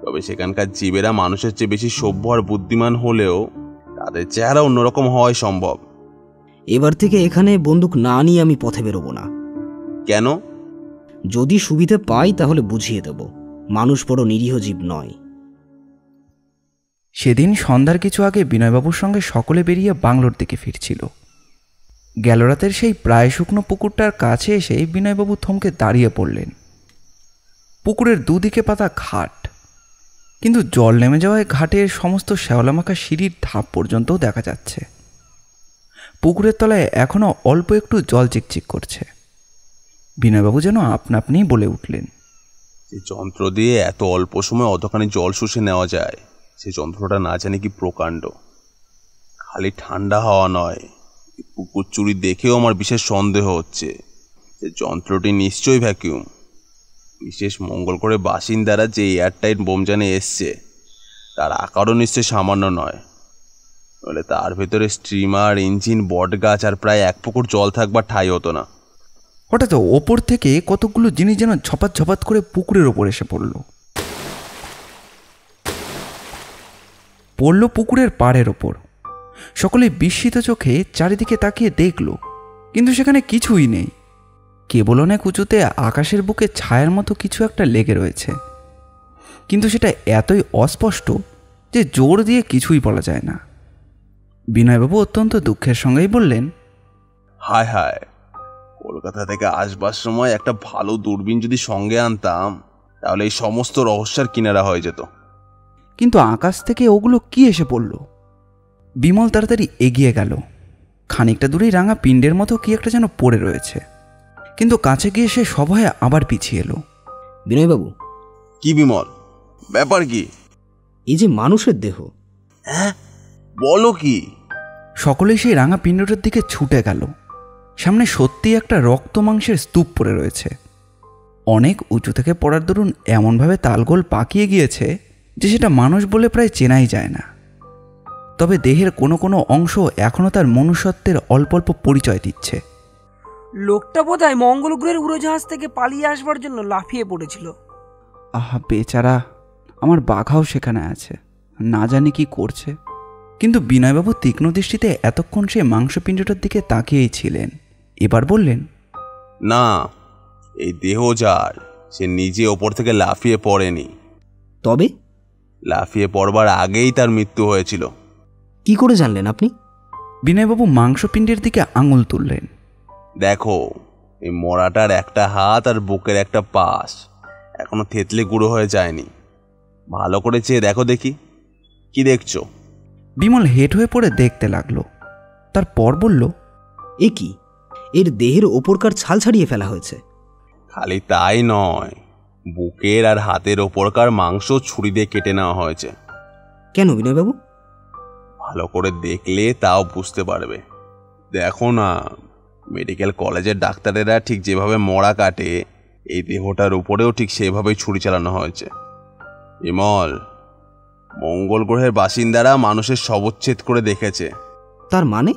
তবে সেখানকার জীবেরা মানুষের চেয়ে বেশি সভ্য আর বুদ্ধিমান হলেও তাদের চেহারা অন্যরকম হওয়াই সম্ভব। এবার থেকে এখানে বন্দুক না নিয়ে আমি পথে বেরোবো না। কেন? যদি সুবিধে পাই তাহলে বুঝিয়ে দেব, মানুষ বড় নিরীহ জীব নয়। সেদিন সন্ধ্যার কিছু আগে বিনয়বাবুর সঙ্গে সকলে বেরিয়ে বাংলোর দিকে ফিরছিল। গেল রাতের সেই প্রায় শুকনো পুকুরটার কাছে এসে বিনয়বাবু থমকে দাঁড়িয়ে পড়লেন। পুকুরের দুদিকে পাতা ঘাট, কিন্তু জল নেমে যাওয়ায় ঘাটের সমস্ত শ্যাওলামাখা সিঁড়ির ধাপ পর্যন্তও দেখা যাচ্ছে। পুকুরের তলায় এখনও অল্প একটু জল চিকচিক করছে। বিনয়বাবু যেন আপনা আপনিই বলে উঠলেন, যে যন্ত্র দিয়ে এত অল্প সময় অতখানি জল শুষে নেওয়া যায়, সে যন্ত্রটা না জানি কি প্রকাণ্ড। খালি ঠান্ডা হাওয়া নয়, পুকুর চুরি দেখেও আমার বিশেষ সন্দেহ হচ্ছে যে যন্ত্রটি নিশ্চয়ই ভ্যাকুয়াম। বিশেষ মঙ্গল গ্রহের বাসিন্দারা যে এয়ারটাইট বোমজানে এসছে, তার আকারও নিশ্চয়ই সামান্য নয়। বলে তার ভেতরে স্ট্রিমার, ইঞ্জিন, বটগাছ আর প্রায় 1 পুকুর জল থাকবার ঠাঁই হতো না। হঠাৎ ওপর থেকে কতগুলো জিনিস যেন ঝপাত ঝপাত করে পুকুরের ওপর এসে পড়ল পুকুরের পাড়ের ওপর। সকলে বিস্মিত চোখে চারিদিকে তাকিয়ে দেখল, কিন্তু সেখানে কিছুই নেই। কেবল অনেক উঁচুতে আকাশের বুকে ছায়ার মতো কিছু একটা লেগে রয়েছে, কিন্তু সেটা এতই অস্পষ্ট যে জোর দিয়ে কিছুই বলা যায় না। বিনয়বাবু অত্যন্ত দুঃখের সঙ্গেই বললেন, হায় হায়, কলকাতা থেকে আসবার সময় একটা ভালো দূরবীন যদি সঙ্গে আনতাম, তাহলে এই সমস্ত রহস্যের কিনারা হয়ে যেত। কিন্তু আকাশ থেকে ওগুলো কি এসে পড়ল? বিমল তাড়াতাড়ি এগিয়ে গেল। খানিকটা দূরেই রাঙা পিণ্ডের মতো কি একটা যেন পড়ে রয়েছে, কিন্তু কাছে গিয়ে সে সভয়ে আবার পিছিয়ে এলো। বিনয়বাবু, কি বিমল, ব্যাপার কি? এই যে মানুষের দেহ। হ্যাঁ, বলো কি? সকলেই সেই রাঙা পিণ্ডটার দিকে ছুটে গেল। সামনে সত্যি একটা রক্ত মাংসের স্তূপ পড়ে রয়েছে। অনেক উঁচু থেকে পড়ার দরুন এমনভাবে তালগোল পাকিয়ে গিয়েছে যে সেটা মানুষ বলে প্রায় চেনাই যায় না। তবে দেহের কোনো কোনো অংশ এখনও তার মনুষ্যত্বের অল্প অল্প পরিচয় দিচ্ছে। লোকটা বোধহয় মঙ্গল গ্রহের উড়োজাহাজ থেকে পালিয়ে আসবার জন্য লাফিয়ে পড়েছিল। আহা বেচারা, আমার বাঘাও সেখানে আছে, না জানি কি করছে। কিন্তু বিনয়বাবু তীক্ষ্ণ দৃষ্টিতে এতক্ষণ সে মাংসপিণ্ডটার দিকে তাকিয়েই ছিলেন। এবার বললেন, না, এই দেহ যার, সে নিজে ওপর থেকে লাফিয়ে পড়েনি। তবে লাফিয়ে পড়বার আগেই তার মৃত্যু হয়েছিল। কি করে জানলেন আপনি? বিনয়বাবু মাংসপিণ্ডের দিকে আঙুল তুললেন। দেখো, এই মরাটার একটা হাত আর বুকের একটা পাশ এখনো থেতলে গুঁড়ো হয়ে যায়নি। ভালো করে চেয়ে দেখো দেখি। কি দেখছো? বিমল হেঁট হয়ে পড়ে দেখতে লাগলো। তারপর বলল, এ কি, এর দেহের ওপরকার ছাল ছাড়িয়ে ফেলা হয়েছে। খালি তাই নয়, বুকের আর হাতের ওপরকার মাংস ছুরি দিয়ে কেটে নেওয়া হয়েছে। কেন বিনয়বাবু? ভালো করে দেখলে তাও বুঝতে পারবে। দেখো না, মেডিকেল কলেজের ডাক্তারেরা ঠিক যেভাবে মরা কাটে, এই দেহটার উপরেও ঠিক সেভাবেই ছুরি চালানো হয়েছে। বিমল, মঙ্গল গ্রহের বাসিন্দারা মানুষের শবচ্ছেদ করে দেখেছে। তার মানে?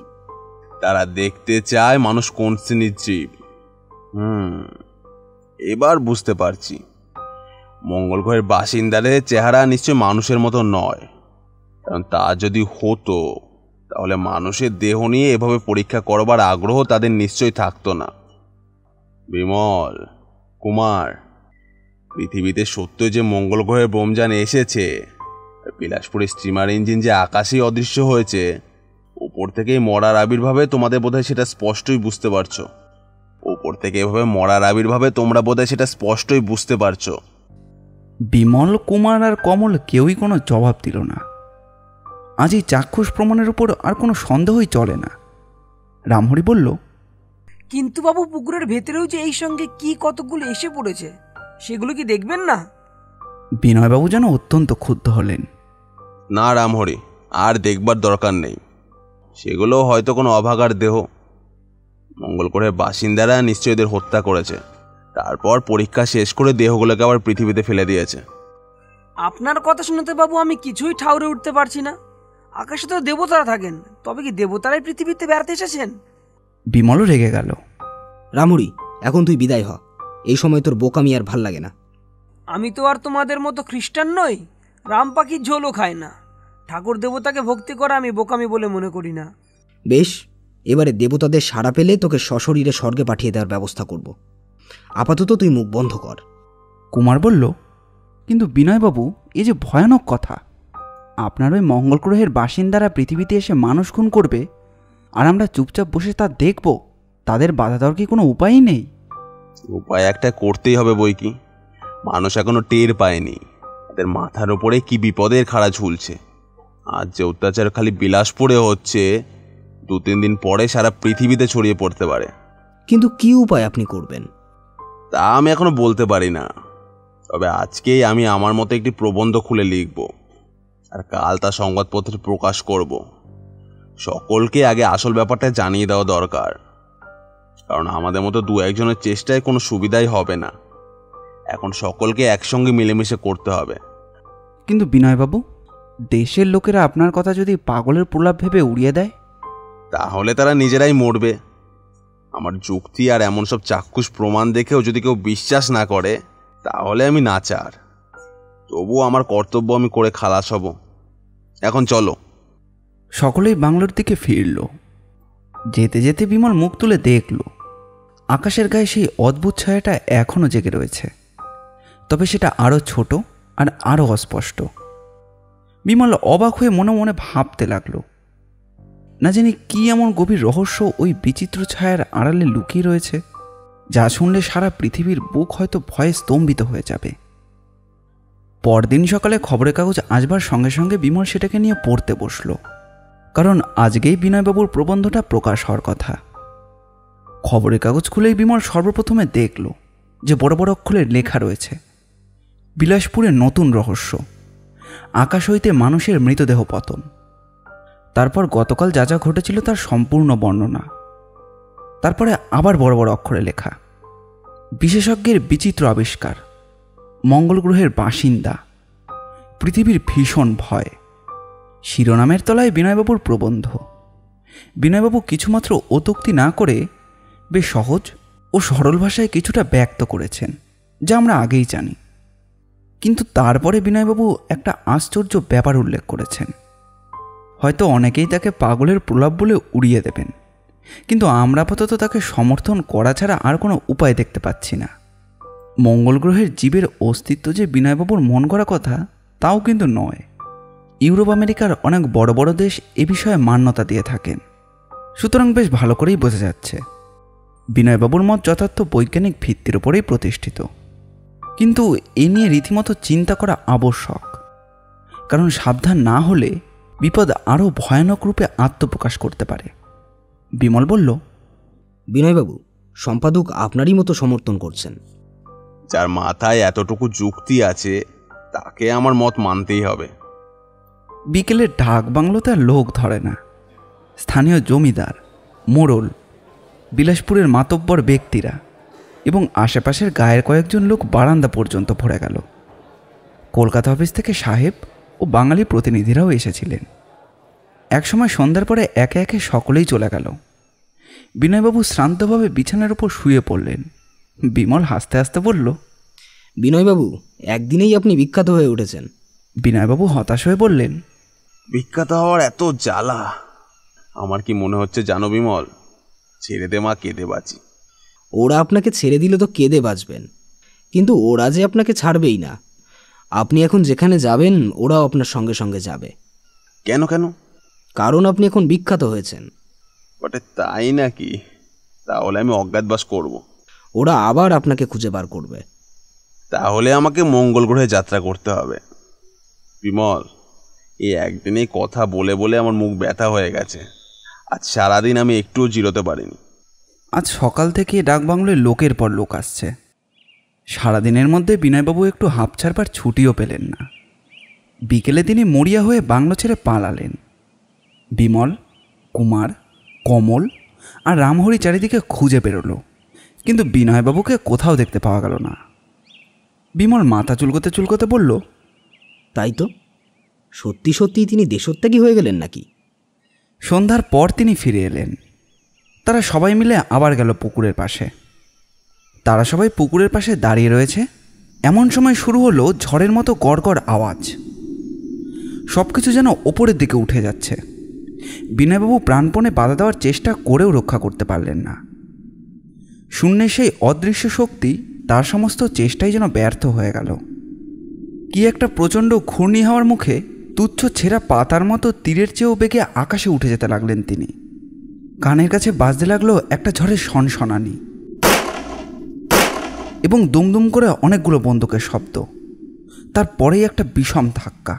তারা দেখতে চায় মানুষ কোন শ্রেণীর জীব। এবার বুঝতে পারছি, মঙ্গল গ্রহের বাসিন্দাদের চেহারা নিশ্চয় মানুষের মতো নয়, কারণ তা যদি হতো তাহলে মানুষের দেহ নিয়ে এভাবে পরীক্ষা করবার আগ্রহ তাদের নিশ্চয়ই থাকতো না। বিমল, কুমার, পৃথিবীতে সত্য যে মঙ্গল গ্রহের বোমযান এসেছে, বিলাসপুরের স্টিমার ইঞ্জিন যে আকাশেই অদৃশ্য হয়েছে, উপর থেকেই মরার আবির্ভাবে তোমাদের বোধহয় সেটা স্পষ্টই বুঝতে পারছো। উপর থেকে এভাবে মরার আবির্ভাবে তোমরা বোধহয় সেটা স্পষ্টই বুঝতে পারছো। বিমল, কুমার আর কমল কেউই কোনো জবাব দিল না। আজ এই চাক্ষুষ প্রমাণের উপর আর কোনো সন্দেহই চলে না। রামহরি বলল, কিন্তু বাবু, পুকুরের ভেতরেও যে এই সঙ্গে কি কতগুলো এসে পড়েছে, সেগুলো কি দেখবেন না? বিনয়বাবু যেন অত্যন্ত ক্ষুব্ধ হলেন। না রামহরি, আর দেখবার দরকার নেই। সেগুলো হয়তো কোনো অভাগার দেহ। মঙ্গল গ্রহের বাসিন্দারা নিশ্চয়ই এদের হত্যা করেছে, তারপর পরীক্ষা শেষ করে দেহগুলোকে আবার পৃথিবীতে ফেলে দিয়েছে। আপনার কথা শুনতে বাবু আমি কিছুই ঠাউরে উঠতে পারছি না। আকাশে তো দেবতারা থাকেন, তবে কি দেবতারাই পৃথিবীতে বেড়াতে এসেছেন? বিমলও রেগে গেল। রামহরি, এখন তুই বিদায় হ। এই সময় তোর বোকামি আর ভাল লাগে না। আমি তো আর তোমাদের মতো খ্রিস্টান নই, রাম পাখির ঝোলও খায় না। ঠাকুর দেবতাকে ভক্তি করা আমি বোকামি বলে মনে করি না। বেশ, এবারে দেবতাদের সাড়া পেলে তোকে সশরীরে স্বর্গে পাঠিয়ে দেওয়ার ব্যবস্থা করব। আপাতত তুই মুখ বন্ধ কর। কুমার বলল, কিন্তু বিনয়বাবু, এ যে ভয়ানক কথা। আপনার ওই মঙ্গল গ্রহের বাসিন্দারা পৃথিবীতে এসে মানুষ খুন করবে, আর আমরা চুপচাপ বসে তা দেখব? তাদের বাধা দেওয়ার কি কোনো উপায়ই নেই? উপায় একটা করতেই হবে বই কি। মানুষ এখনো টের পায়নি তাদের মাথার উপরে কি বিপদের খাড়া ঝুলছে। আজ যে অত্যাচার খালি বিলাসপুরে হচ্ছে, 2-3 দিন পরে সারা পৃথিবীতে ছড়িয়ে পড়তে পারে। কিন্তু কি উপায় আপনি করবেন? তা আমি এখনো বলতে পারি না। তবে আজকেই আমি আমার মতো একটি প্রবন্ধ খুলে লিখব, আর কাল তা সংবাদপত্রে প্রকাশ করব। সকলকে আগে আসল ব্যাপারটা জানিয়ে দেওয়া দরকার, কারণ আমাদের মতো 2-1 জনের চেষ্টায় কোনো সুবিধাই হবে না। এখন সকলকে একসঙ্গে মিলেমিশে করতে হবে। কিন্তু বিনয়বাবু, দেশের লোকেরা আপনার কথা যদি পাগলের প্রলাপ ভেবে উড়িয়ে দেয়? তাহলে তারা নিজেরাই মরবে। আমার যুক্তি আর এমন সব চাক্ষুষ প্রমাণ দেখেও যদি কেউ বিশ্বাস না করে, তাহলে আমি নাচার। তবুও আমার কর্তব্য আমি করে খালাস হব। এখন চলো। সকলেই বাংলোর দিকে ফিরল। যেতে যেতে বিমল মুখ তুলে দেখল, আকাশের গায়ে সেই অদ্ভুত ছায়াটা এখনও জেগে রয়েছে, তবে সেটা আরও ছোট আর আরও অস্পষ্ট। বিমল অবাক হয়ে মনে মনে ভাবতে লাগলো, না জানি কি এমন গভীর রহস্য ওই বিচিত্র ছায়ার আড়ালে লুকিয়ে রয়েছে, যা শুনলে সারা পৃথিবীর বুক হয়তো ভয়ে স্তম্ভিত হয়ে যাবে। পরদিন সকালে খবরের কাগজ আসবার সঙ্গে সঙ্গে বিমল সেটাকে নিয়ে পড়তে বসল, কারণ আজকেই বিনয়বাবুর প্রবন্ধটা প্রকাশ হওয়ার কথা। খবরের কাগজ খুলেই বিমল সর্বপ্রথমে দেখল যে বড় বড় অক্ষরে লেখা রয়েছে, বিলাসপুরে নতুন রহস্য, আকাশ হইতে মানুষের মৃতদেহ পতন। তারপর গতকাল যা যা ঘটেছিল তার সম্পূর্ণ বর্ণনা। তারপরে আবার বড় বড় অক্ষরে লেখা, বিশেষজ্ঞের বিচিত্র আবিষ্কার, মঙ্গল গ্রহের বাসিন্দা, পৃথিবীর ভীষণ ভয়। শিরোনামের তলায় বিনয়বাবুর প্রবন্ধ। বিনয়বাবু কিছুমাত্র অত্যুক্তি না করে বেশ সহজ ও সরল ভাষায় কিছুটা ব্যক্ত করেছেন, যা আমরা আগেই জানি। কিন্তু তারপরে বিনয়বাবু একটা আশ্চর্য ব্যাপার উল্লেখ করেছেন। হয়তো অনেকেই তাকে পাগলের প্রলাপ বলে উড়িয়ে দেবেন, কিন্তু আমরা আপাতত তাকে সমর্থন করা ছাড়া আর কোনো উপায় দেখতে পাচ্ছি না। মঙ্গল গ্রহের জীবের অস্তিত্ব যে বিনয়বাবুর মন করা কথা, তাও কিন্তু নয়। ইউরোপ আমেরিকার অনেক বড় বড় দেশ এ বিষয়ে মান্যতা দিয়ে থাকেন, সুতরাং বেশ ভালো করেই বোঝা যাচ্ছে বিনয়বাবুর মত যথার্থ বৈজ্ঞানিক ভিত্তির উপরেই প্রতিষ্ঠিত। কিন্তু এ নিয়ে রীতিমতো চিন্তা করা আবশ্যক, কারণ সাবধান না হলে বিপদ আরও ভয়ানক রূপে আত্মপ্রকাশ করতে পারে। বিমল বলল, বিনয়বাবু, সম্পাদক আপনারই মতো সমর্থন করছেন। যার মাথায় এতটুকু যুক্তি আছে তাকে আমার মত মানতেই হবে। বিকেলে ঢাক বাংলোতে আর লোক ধরে না। স্থানীয় জমিদার, মোড়ল, বিলাসপুরের মাতব্বর ব্যক্তিরা এবং আশেপাশের গায়ের কয়েকজন লোক বারান্দা পর্যন্ত ভরে গেল। কলকাতা অফিস থেকে সাহেব ও বাঙালি প্রতিনিধিরাও এসেছিলেন। একসময় সন্ধ্যার পরে একে একে সকলেই চলে গেল। বিনয়বাবু শ্রান্তভাবে বিছানার ওপর শুয়ে পড়লেন। বিমল হাসতে হাসতে বলল, বিনয়বাবু, একদিনেই আপনি বিখ্যাত হয়ে উঠেছেন। বিনয়বাবু হতাশ হয়ে বললেন, বিখ্যাত হওয়ার এত জ্বালা! আমার কি মনে হচ্ছে জানো বিমল, ছেড়ে দে মা, কেঁদে বাঁচি। ওরা আপনাকে ছেড়ে দিলে তো কেঁদে বাঁচবেন, কিন্তু ওরা যে আপনাকে ছাড়বেই না। আপনি এখন যেখানে যাবেন ওরাও আপনার সঙ্গে সঙ্গে যাবে। কেন কেন? কারণ আপনি এখন বিখ্যাত হয়েছেন। বটে তাই নাকি? তাহলে আমি অজ্ঞাতবাস করব। ওরা আবার আপনাকে খুঁজে বার করবে। তাহলে আমাকে মঙ্গল গ্রহে যাত্রা করতে হবে। বিমল, এই একদিনেই কথা বলে বলে আমার মুখ ব্যথা হয়ে গেছে। আজ সারাদিন আমি একটুও জিরোতে পারিনি। আজ সকাল থেকে ডাকবাংলোয় লোকের পর লোক আসছে। সারাদিনের মধ্যে বিনয়বাবু একটু হাঁপ ছাড়বার ছুটিও পেলেন না। বিকেলে তিনি মরিয়া হয়ে বাংলো ছেড়ে পালালেন। বিমল, কুমার, কমল আর রামহরি চারিদিকে খুঁজে বেরোলো, কিন্তু বিনয়বাবুকে কোথাও দেখতে পাওয়া গেল না। বিমল মাথা চুলকোতে চুলকোতে বলল, তাই তো, সত্যি সত্যিই তিনি দেশত্যাগী হয়ে গেলেন নাকি? সন্ধ্যার পর তিনি ফিরে এলেন। তারা সবাই মিলে আবার গেল পুকুরের পাশে। তারা সবাই পুকুরের পাশে দাঁড়িয়ে রয়েছে, এমন সময় শুরু হলো ঝড়ের মতো গড়গড় আওয়াজ। সব কিছু যেন ওপরের দিকে উঠে যাচ্ছে। বিনয়বাবু প্রাণপণে বাধা দেওয়ার চেষ্টা করেও রক্ষা করতে পারলেন না। শূন্যে সেই অদৃশ্য শক্তি তার সমস্ত চেষ্টাই যেন ব্যর্থ হয়ে গেল। কি একটা প্রচণ্ড ঘূর্ণি হাওয়ার মুখে তুচ্ছ ছেঁড়া পাতার মতো তীরের চেয়েও বেগে আকাশে উঠে যেতে লাগলেন তিনি। কানের কাছে বাজতে লাগলো একটা ঝড়ের সনসনানি এবং দুমদুম করে অনেকগুলো বন্দুকের শব্দ। তারপরেই একটা বিষম ধাক্কা।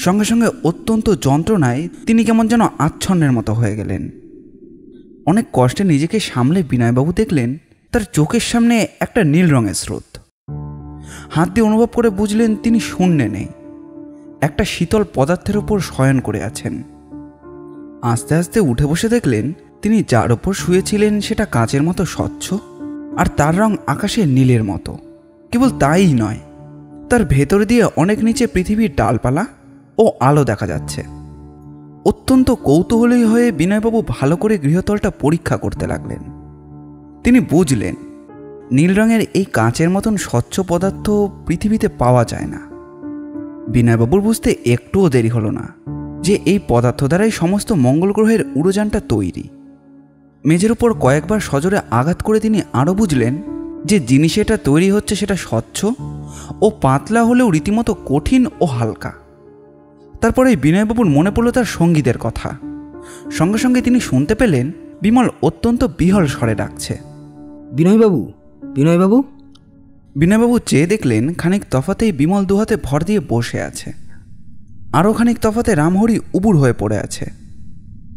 সঙ্গে সঙ্গে অত্যন্ত যন্ত্রণায় তিনি কেমন যেন আচ্ছন্নের মতো হয়ে গেলেন। অনেক কষ্টে নিজেকে সামলে বিনয়বাবু দেখলেন তার চোখের সামনে একটা নীল রঙের স্রোত। হাত দিয়ে অনুভব করে বুঝলেন তিনি শূন্যে নেই, একটা শীতল পদার্থের ওপর শয়ন করে আছেন। আস্তে আস্তে উঠে বসে দেখলেন তিনি যার ওপর শুয়েছিলেন সেটা কাঁচের মতো স্বচ্ছ, আর তার রং আকাশের নীলের মতো। কেবল তাই নয়, তার ভেতর দিয়ে অনেক নিচে পৃথিবীর ডালপালা ও আলো দেখা যাচ্ছে। অত্যন্ত কৌতূহলী হয়ে বিনয়বাবু ভালো করে গৃহতলটা পরীক্ষা করতে লাগলেন। তিনি বুঝলেন নীল রঙের এই কাঁচের মতন স্বচ্ছ পদার্থ পৃথিবীতে পাওয়া যায় না। বিনয়বাবুর বুঝতে একটুও দেরি হলো না যে এই পদার্থ দ্বারাই সমস্ত মঙ্গল গ্রহের উড়োযানটা তৈরি। মেঝের উপর কয়েকবার সজোরে আঘাত করে তিনি আরও বুঝলেন যে জিনিস এটা তৈরি হচ্ছে সেটা স্বচ্ছ ও পাতলা হলেও রীতিমতো কঠিন ও হালকা। তারপরে বিনয়বাবুর মনে পড়ল তার সঙ্গীদের কথা। সঙ্গে সঙ্গে তিনি শুনতে পেলেন বিমল অত্যন্ত বিহল স্বরে ডাকছে, বিনয়বাবু, বিনয়বাবু। বিনয়বাবু চেয়ে দেখলেন খানিক তফাতেই বিমল দুহাতে ভর দিয়ে বসে আছে। আরও খানিক তফাতে রামহরি উবুর হয়ে পড়ে আছে,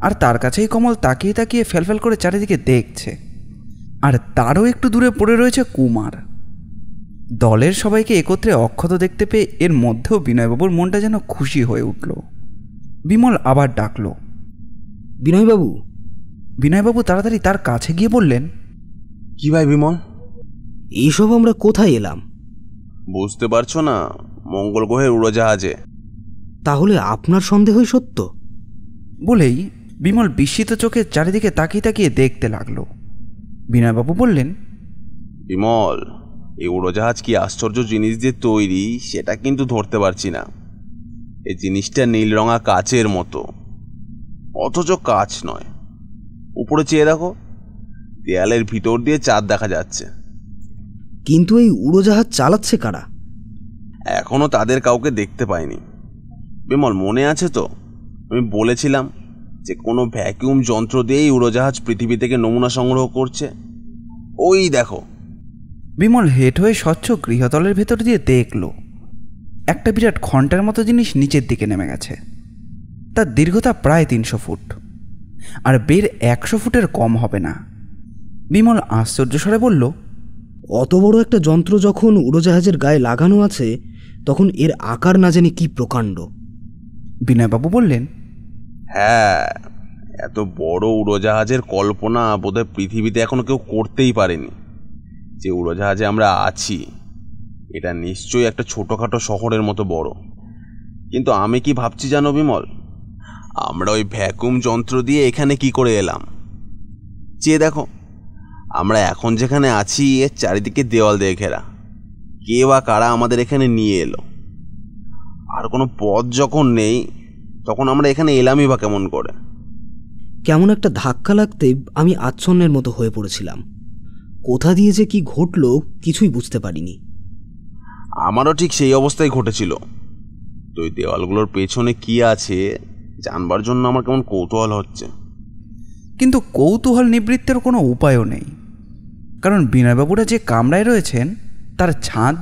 আর তার কাছেই কমল তাকিয়ে তাকিয়ে ফেলফেল করে চারিদিকে দেখছে। আর তারও একটু দূরে পড়ে রয়েছে কুমার। দলের সবাইকে একত্রে অক্ষত দেখতে পেয়ে এর মধ্যেও বিনয়বাবুর মনটা যেন খুশি হয়ে উঠল। বিমল আবার ডাকল, বিনয়বাবু। বিনয়বাবু তাড়াতাড়ি তার কাছে গিয়ে বললেন, কি ভাই বিমল? এইসব আমরা কোথায় এলাম? বুঝতে পারছো না? মঙ্গল গ্রহের উড়োজাহাজে। তাহলে আপনার সন্দেহই সত্য? বলেই বিমল বিস্মিত চোখে চারিদিকে তাকিয়ে তাকিয়ে দেখতে লাগলো। বিনয়বাবু বললেন, বিমল, এই উড়োজাহাজ কি আশ্চর্য জিনিস দিয়ে তৈরি সেটা কিন্তু ধরতে পারছি না। এই জিনিসটা নীল রঙা কাচের মতো, অথচ কাচ নয়। উপরে চেয়ে দেখো, দেয়ালের ভিতর দিয়ে চাঁদ দেখা যাচ্ছে। কিন্তু এই উড়োজাহাজ চালাচ্ছে কারা? এখনো তাদের কাউকে দেখতে পাইনি। বিমল, মনে আছে তো আমি বলেছিলাম যে কোনো ভ্যাকুয়াম যন্ত্র দিয়েই উড়োজাহাজ পৃথিবী থেকে নমুনা সংগ্রহ করছে? ওই দেখো। বিমল হেঁট হয়ে স্বচ্ছ গৃহতলের ভেতর দিয়ে দেখল একটা বিরাট ঘণ্টার মতো জিনিস নিচের দিকে নেমে গেছে। তার দীর্ঘতা প্রায় 300 ফুট, আর বের 100 ফুটের কম হবে না। বিমল আশ্চর্য স্বরে বলল, অত বড় একটা যন্ত্র যখন উড়োজাহাজের গায়ে লাগানো আছে তখন এর আকার না জানি কি প্রকাণ্ড। বিনয়বাবু বললেন, হ্যাঁ, এত বড় উড়োজাহাজের কল্পনা বোধহয় পৃথিবীতে এখনো কেউ করতেই পারেনি। যে উড়োজাহাজে আমরা আছি এটা নিশ্চয়ই একটা ছোটোখাটো শহরের মতো বড়। কিন্তু আমি কি ভাবছি জানো বিমল, আমরা ওই ভ্যাকুয়াম যন্ত্র দিয়ে এখানে কি করে এলাম? চেয়ে দেখো, আমরা এখন যেখানে আছি এর চারিদিকে দেওয়াল দিয়ে ঘেরা। কে বা কারা আমাদের এখানে নিয়ে এলো? আর কোনো পথ যখন নেই, তখন আমরা এখানে এলামই বা কেমন করে? কেমন একটা ধাক্কা লাগতে আমি আচ্ছন্নের মতো হয়ে পড়েছিলাম। কোথা দিয়ে যে কি ঘটলো কিছুই বুঝতে পারিনি। আমারও ঠিক সেই অবস্থাই ঘটেছিল। তো ওই দেওয়ালগুলোর পেছনে কি আছে জানবার জন্য আমার কেমন কৌতূহল হচ্ছে। কিন্তু কৌতূহল নিবৃত্তের কোনো উপায়ও নেই, কারণ বিনয়বাবুরা যে কামরায় রয়েছেন তার ছাদ,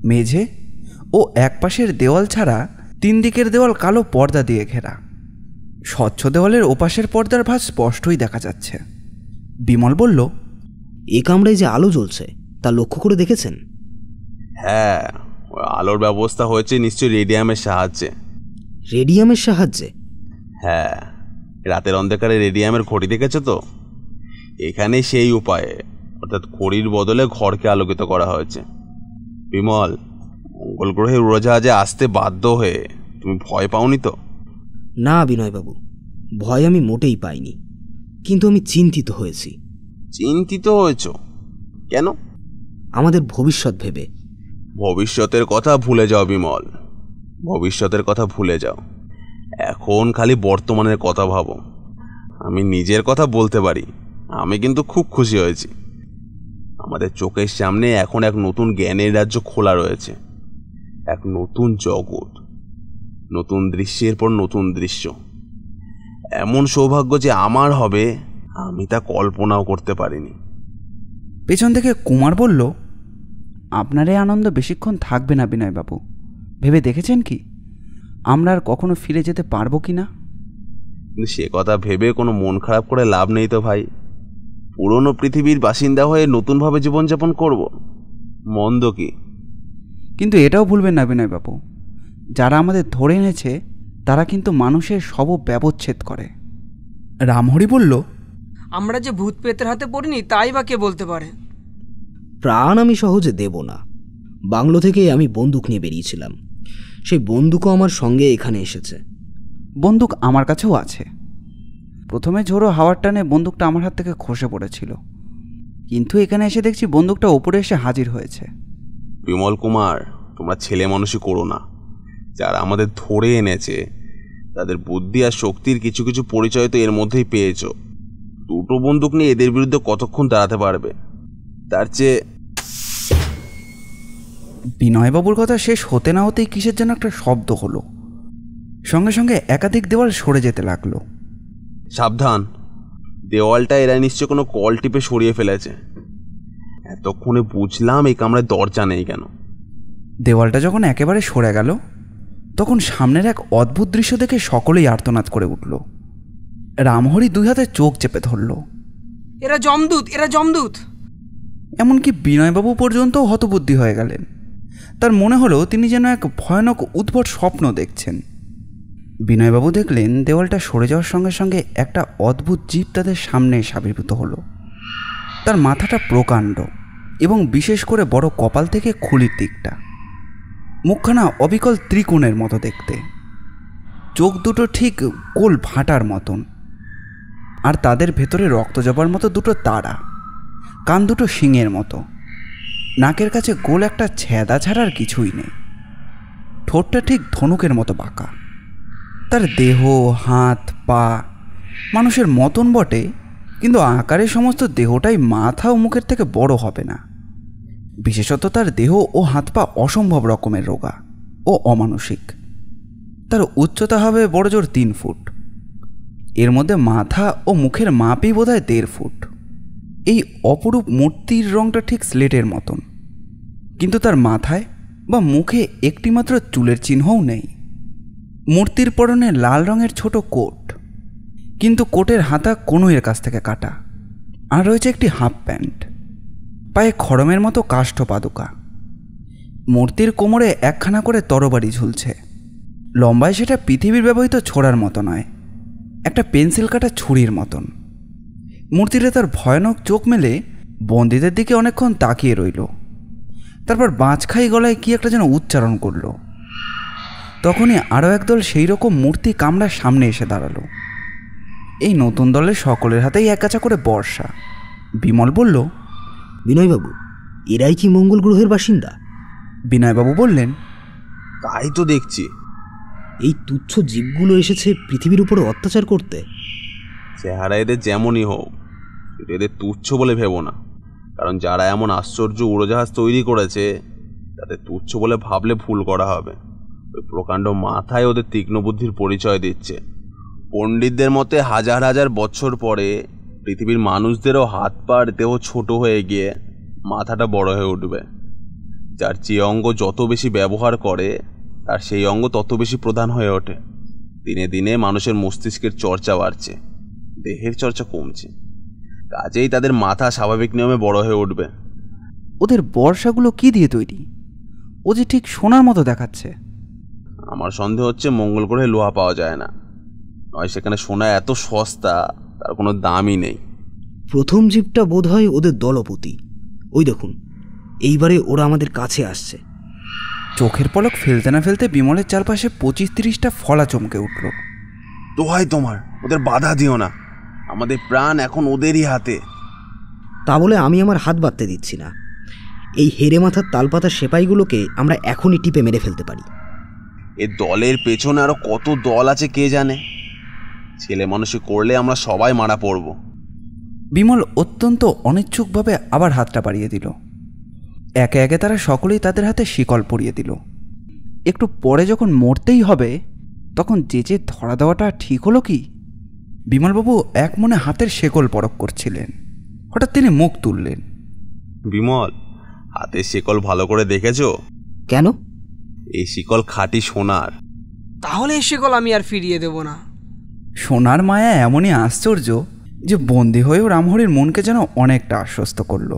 মেঝে ও একপাশের দেওয়াল ছাড়া 3 দিকের দেওয়াল কালো পর্দা দিয়ে ঘেরা। স্বচ্ছ দেওয়ালের ওপাশের পর্দার ভাঁজ স্পষ্টই দেখা যাচ্ছে। বিমল বলল, এ কামরায় যে আলো জ্বলছে তা লক্ষ্য করে দেখেছেন? হ্যাঁ, আলোর ব্যবস্থা হয়েছে নিশ্চয়ই রেডিয়ামের সাহায্যে। রেডিয়ামের সাহায্যে? হ্যাঁ, রাতের অন্ধকারে রেডিয়ামের ঘড়ি দেখেছো তো? এখানে সেই উপায়ে, অর্থাৎ ঘড়ির বদলে ঘরকে আলোকিত করা হয়েছে। বিমল, মঙ্গল গ্রহে উড়োজাহাজে আসতে বাধ্য হয়ে তুমি ভয় পাওনি তো? না বিনয়বাবু, ভয় আমি মোটেই পাইনি, কিন্তু আমি চিন্তিত হয়েছি। চিন্তিত হয়েছ কেন? আমাদের ভবিষ্যৎ ভেবে। ভবিষ্যতের কথা ভুলে যাও বিমল, ভবিষ্যতের কথা ভুলে যাও। এখন খালি বর্তমানের কথা ভাবো। আমি নিজের কথা বলতে পারি, আমি কিন্তু খুব খুশি হয়েছি। আমাদের চোখের সামনে এখন এক নতুন জ্ঞানের রাজ্য খোলা রয়েছে, এক নতুন জগৎ, নতুন দৃশ্যের পর নতুন দৃশ্য। এমন সৌভাগ্য যে আমার হবে আমি তা কল্পনাও করতে পারিনি। পেছন থেকে কুমার বলল, আপনার এই আনন্দ বেশিক্ষণ থাকবে না বিনয়বাবু। ভেবে দেখেছেন কি আমরা আর কখনো ফিরে যেতে পারবো কি না? কিন্তু সে কথা ভেবে কোনো মন খারাপ করে লাভ নেই তো ভাই। পুরনো পৃথিবীর বাসিন্দা হয়ে নতুনভাবে জীবনযাপন করব, মন্দ কি? কিন্তু এটাও ভুলবেন না বিনয়বাবু, যারা আমাদের ধরে এনেছে তারা কিন্তু মানুষের সব ব্যবচ্ছেদ করে। রামহরি বলল, আমরা যে ভূত পেতের হাতে পড়িনি তাই বা কে বলতে পারে? প্রাণ আমি সহজে দেব না। বাংলো থেকে আমি বন্দুক নিয়ে বেরিয়েছিলাম, সেই বন্দুকও আমার সঙ্গে এখানে এসেছে। বন্দুক আমার কাছেও আছে। প্রথমে ঝোড়ো হাওয়ার টানে বন্দুকটা আমার হাত থেকে খসে পড়েছিল, কিন্তু এখানে এসে দেখছি বন্দুকটা ওপরে এসে হাজির হয়েছে। বিমল কুমার, তোমরা ছেলে মানুষই করো না। যারা আমাদের ধরে এনেছে তাদের বুদ্ধি আর শক্তির কিছু কিছু পরিচয় তো এর মধ্যেই পেয়েছো। 2টো বন্দুক নিয়ে এদের বিরুদ্ধে কতক্ষণ দাঁড়াতে পারবে? তার চেয়ে বিনয়বাবুর কথা শেষ হতে না হতেই কিসের যেন একটা শব্দ হলো। সঙ্গে সঙ্গে একাধিক দেওয়াল সরে যেতে লাগলো। সাবধান, দেওয়ালটা এরা নিশ্চয় কোনো কল টিপে সরিয়ে ফেলেছে। এতক্ষণে বুঝলাম এই কামরায় দরজা নেই কেন। দেওয়ালটা যখন একেবারে সরে গেল তখন সামনের এক অদ্ভুত দৃশ্য দেখে সকলেই আর্তনাদ করে উঠল। রামহরি 2 হাতে চোখ চেপে ধরল। এরা যমদূত, এরা যমদূত! এমনকি বিনয়বাবু পর্যন্ত হতবুদ্ধি হয়ে গেলেন। তার মনে হলো তিনি যেন এক ভয়ানক উদ্ভট স্বপ্ন দেখছেন। বিনয়বাবু দেখলেন দেওয়ালটা সরে যাওয়ার সঙ্গে সঙ্গে একটা অদ্ভুত জীব তাদের সামনে এসে আবির্ভূত হলো। তার মাথাটা প্রকাণ্ড এবং বিশেষ করে বড় কপাল থেকে খুলির দিকটা। মুখখানা অবিকল ত্রিকোণের মতো দেখতে, চোখ দুটো ঠিক গোল ভাটার মতন, আর তাদের ভেতরে রক্ত জবার মতো 2টো তারা, কান দুটো শিঙের মতো, নাকের কাছে গোল একটা ছেদা ছাড়ার কিছুই নেই, ঠোঁটটা ঠিক ধনুকের মতো বাঁকা। তার দেহ, হাত, পা মানুষের মতন বটে, কিন্তু আকারে সমস্ত দেহটাই মাথা ও মুখের থেকে বড় হবে না। বিশেষত তার দেহ ও হাত পা অসম্ভব রকমের রোগা ও অমানসিক। তার উচ্চতা হবে বড়জোর 3 ফুট। এর মধ্যে মাথা ও মুখের মাপই বোধহয় 1.5 ফুট। এই অপরূপ মূর্তির রঙটা ঠিক স্লেটের মতন, কিন্তু তার মাথায় বা মুখে একটিমাত্র চুলের চিহ্নও নেই। মূর্তির পরনে লাল রঙের ছোট কোট, কিন্তু কোটের হাতা কনুইয়ের কাছ থেকে কাটা, আর রয়েছে একটি হাফ প্যান্ট। পায়ে খড়মের মতো কাষ্ঠ পাদুকা। মূর্তির কোমরে একখানা করে তরবারি ঝুলছে। লম্বায় সেটা পৃথিবীর ব্যবহৃত ছোড়ার মতো নয়, একটা পেন্সিল কাটা ছুরির মতন। মূর্তিটা তার ভয়ানক চোখ মেলে বন্দীদের দিকে অনেকক্ষণ তাকিয়ে রইল। তারপর বাঁচখাই গলায় কি একটা যেন উচ্চারণ করল। তখনই আরও একদল সেই রকম মূর্তি কামরার সামনে এসে দাঁড়ালো। এই নতুন দলের সকলের হাতেই একগাছা করে বর্ষা। বিমল বলল, বিনয়বাবু, এরাই কি মঙ্গল গ্রহের বাসিন্দা? বিনয়বাবু বললেন, তাই তো দেখছি। এই তুচ্ছ জীবগুলো এসেছে পৃথিবীর উপরে অত্যাচার করতে। চেহারা এদের যেমনই হোক, সেটা এদের তুচ্ছ বলে ভেবো না। কারণ যারা এমন আশ্চর্য উড়োজাহাজ তৈরি করেছে, তাদের তুচ্ছ বলে ভাবলে ভুল করা হবে। ওই প্রকাণ্ড মাথায় ওদের তীক্ষ্ণ বুদ্ধির পরিচয় দিচ্ছে। পণ্ডিতদের মতে হাজার হাজার বছর পরে পৃথিবীর মানুষদেরও হাত পা দেহ ছোট হয়ে গিয়ে মাথাটা বড় হয়ে উঠবে। যার যে অঙ্গ যত বেশি ব্যবহার করে, তার সেই অঙ্গ তত বেশি প্রধান হয়ে ওঠে। দিনে দিনে মানুষের মস্তিষ্কের চর্চা বাড়ছে, দেহের চর্চা কমছে। কাজেই তাদের মাথা স্বাভাবিক নিয়মে বড় হয়ে উঠবে। ওদের বর্ষাগুলো কি দিয়ে তৈরি? ও যে ঠিক সোনার মতো দেখাচ্ছে। আমার সন্দেহ হচ্ছে মঙ্গল গ্রহে লোহা পাওয়া যায় না, নয় সেখানে সোনা এত সস্তা তার কোনো দামই নেই। প্রথম জীবটা বোধহয় ওদের দলপতি। ওই দেখুন, এইবারে ওরা আমাদের কাছে আসছে। চোখের পলক ফেলতে না ফেলতে বিমলের চারপাশে 25-30টা ফলা চমকে উঠল। দোহাই তোমার, ওদের বাধা দিও না। আমাদের প্রাণ এখন ওদেরই হাতে। তা বলে আমি আমার হাত বাঁধতে দিচ্ছি না। এই হেরে মাথার তালপাতার সেপাইগুলোকে আমরা এখনই টিপে মেরে ফেলতে পারি। এ দলের পেছনে আরো কত দল আছে কে জানে। ছেলে মানুষই করলে আমরা সবাই মারা পড়ব। বিমল অত্যন্ত অনিচ্ছুকভাবে আবার হাতটা বাড়িয়ে দিল। একে একে তারা সকলেই তাদের হাতে শিকল পরিয়ে দিল। একটু পরে যখন মরতেই হবে, তখন যে ধরা দেওয়াটা ঠিক হলো কি? বিমলবাবু এক মনে হাতের শেকল পরখ করছিলেন। হঠাৎ তিনি মুখ তুললেন। বিমল, হাতের শিকল ভালো করে দেখেছো? কেন? এই শিকল খাঁটি সোনার। তাহলে এই শিকল আমি আর ফিরিয়ে দেব না। সোনার মায়া এমনই আশ্চর্য যে বন্দী হয়েও রামহরির মনকে যেন অনেকটা আশ্বস্ত করল।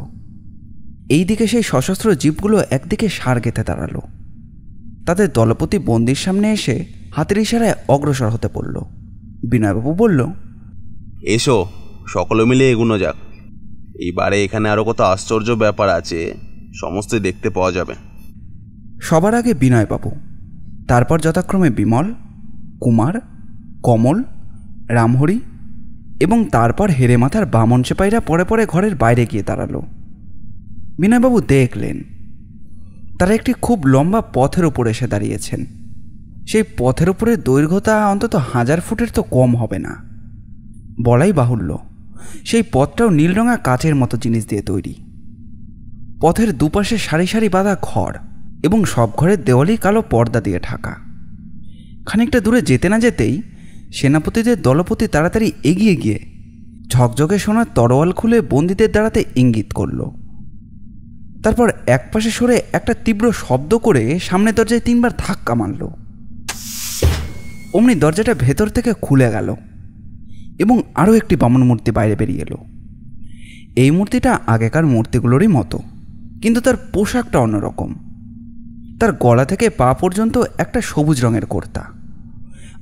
এইদিকে সেই সশস্ত্র জীবগুলো একদিকে সার গেঁথে দাঁড়ালো। তাদের দলপতি বন্দির সামনে এসে হাতের ইশারায় অগ্রসর হতে পড়ল। বিনয়বাবু বলল, এসো সকলে মিলে এগুনো যাক। এইবারে এখানে আরো কত আশ্চর্য ব্যাপার আছে, সমস্তই দেখতে পাওয়া যাবে। সবার আগে বিনয়বাবু, তারপর যথাক্রমে বিমল, কুমার, কমল, রামহরি এবং তারপর হেরে মাথার বামন সেপাইরা পরে পরে ঘরের বাইরে গিয়ে দাঁড়ালো। বিনয়বাবু দেখলেন তারা একটি খুব লম্বা পথের উপর এসে দাঁড়িয়েছেন। সেই পথের উপরে দৈর্ঘ্যতা অন্তত 1000 ফুটের তো কম হবে না। বলাই বাহুল্য, সেই পথটাও নীলরঙা কাচের মতো জিনিস দিয়ে তৈরি। পথের দুপাশে সারি সারি বাঁধা ঘর এবং সব ঘরের দেওয়ালেই কালো পর্দা দিয়ে ঢাকা। খানিকটা দূরে যেতে না যেতেই সেনাপতিদের দলপতি তাড়াতাড়ি এগিয়ে গিয়ে ঝকঝকে সোনার তরোয়াল খুলে বন্দীদের দাঁড়াতে ইঙ্গিত করল। তারপর একপাশে সরে একটা তীব্র শব্দ করে সামনের দরজায় 3 বার ধাক্কা মারল। অমনি দরজাটা ভেতর থেকে খুলে গেল এবং আরও একটি বামন মূর্তি বাইরে বেরিয়ে এলো। এই মূর্তিটা আগেকার মূর্তিগুলোরই মতো, কিন্তু তার পোশাকটা অন্যরকম। তার গলা থেকে পা পর্যন্ত একটা সবুজ রঙের কুর্তা,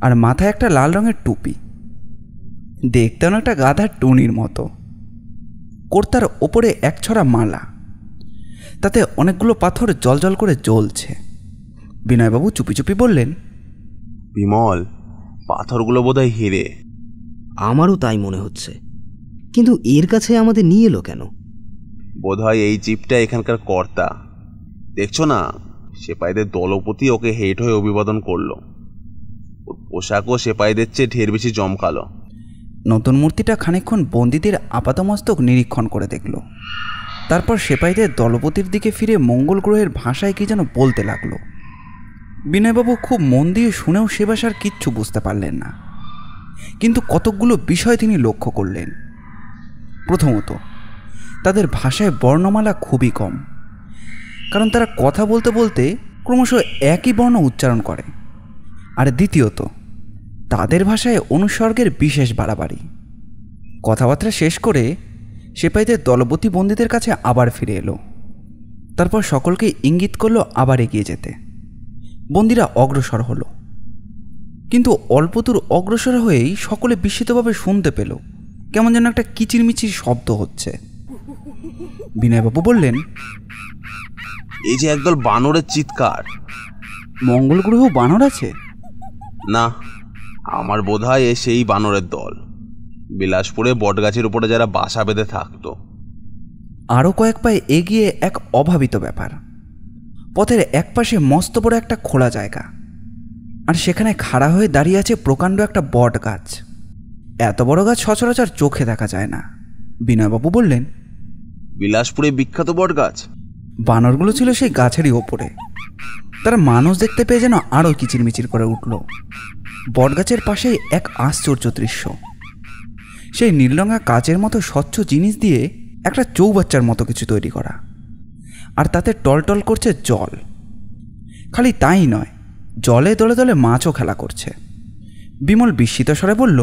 আর মাথায় একটা লাল রঙের টুপি। দেখতে অনেকটা গাধার টুনির মতো। কুর্তার ওপরে এক ছড়া মালা, তাতে অনেকগুলো পাথর জলজল করে জ্বলছে। বিনয়বাবু চুপি চুপি বললেন, বিমল, পাথরগুলো বোধহয় হিরে। আমারও তাই মনে হচ্ছে, কিন্তু এর কাছে আমাদের নিয়ে এলো কেন? বোধহয় এই জীবটা এখানকার কর্তা। দেখছো না, সেপাইদের দলপতি ওকে হেট হয়ে অভিবাদন করলো। ওর পোশাকও সেপাইদের চেয়ে ঢের বেশি জমকালো। নতুন মূর্তিটা খানিকক্ষণ বন্দীদের আপাতমস্তক নিরীক্ষণ করে দেখল। তারপর সেপাইদের দলপতির দিকে ফিরে মঙ্গল গ্রহের ভাষায় কি যেন বলতে লাগলো। বিনয়বাবু খুব মন দিয়ে শুনেও সে ভাষার কিচ্ছু বুঝতে পারলেন না, কিন্তু কতকগুলো বিষয় তিনি লক্ষ্য করলেন। প্রথমত, তাদের ভাষায় বর্ণমালা খুবই কম, কারণ তারা কথা বলতে বলতে ক্রমশ একই বর্ণ উচ্চারণ করে। আর দ্বিতীয়ত, তাদের ভাষায় অনুস্বর্গের বিশেষ বাড়াবাড়ি। কথাবার্তা শেষ করে সেপাইদের দলপতি বন্দীদের কাছে আবার ফিরে এলো। তারপর সকলকে ইঙ্গিত করলো আবার এগিয়ে যেতে। বন্দীরা অগ্রসর হলো, কিন্তু অল্প দূর অগ্রসর হয়েই সকলে বিস্মিতভাবে শুনতে পেল কেমন যেন একটা কিচিরমিচির শব্দ হচ্ছে। বিনয়বাবু বললেন, এই যে একদল বানরের চিৎকার। মঙ্গল গ্রহ বানর আছে? না, আমার বোধ হয় এ সেই বানরের দল। বিলাসপুরে বটগাছের উপরে যারা বাসা বেঁধে থাকতো। আরও কয়েক পায়ে এগিয়ে এক অভাবিত ব্যাপার। পথের একপাশে মস্ত বড় একটা খোলা জায়গা, আর সেখানে খাড়া হয়ে দাঁড়িয়ে আছে প্রকাণ্ড একটা বট গাছ। এত বড় গাছ সচরাচর চোখে দেখা যায় না। বিনয়বাবু বললেন, বিলাসপুরে বিখ্যাত বট গাছ। বানরগুলো ছিল সেই গাছেরই ওপরে। তারা মানুষ দেখতে পেয়ে যেন আরও কিচিরমিচির করে উঠল। বটগাছের পাশেই এক আশ্চর্য দৃশ্য। সেই নীলরঙা কাচের মতো স্বচ্ছ জিনিস দিয়ে একটা চৌবাচ্চার মতো কিছু তৈরি করা, আর তাতে টলটল করছে জল। খালি তাই নয়, জলে দলে দলে মাছও খেলা করছে। বিমল বিস্মিত স্বরে বলল,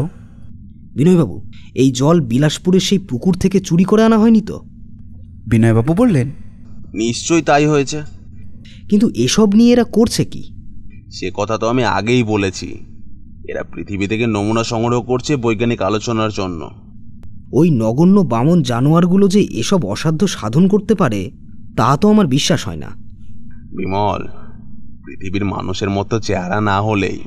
বিনয়বাবু, এই জল বিলাসপুরের সেই পুকুর থেকে চুরি করে আনা হয়নি তো? বিনয়বাবু বললেন, নিশ্চয়ই তাই হয়েছে। কিন্তু এসব নিয়ে এরা করছে কি? সে কথা তো আমি আগেই বলেছি। এরা পৃথিবী থেকে নমুনা সংগ্রহ করছে বৈজ্ঞানিক আলোচনার জন্য। ওই নগণ্য বামন জানোয়ারগুলো যে এসব অসাধ্য সাধন করতে পারে তা তো আমার বিশ্বাস হয় না। বিমল, পৃথিবীর মানুষের মতো চেহারা না হলেই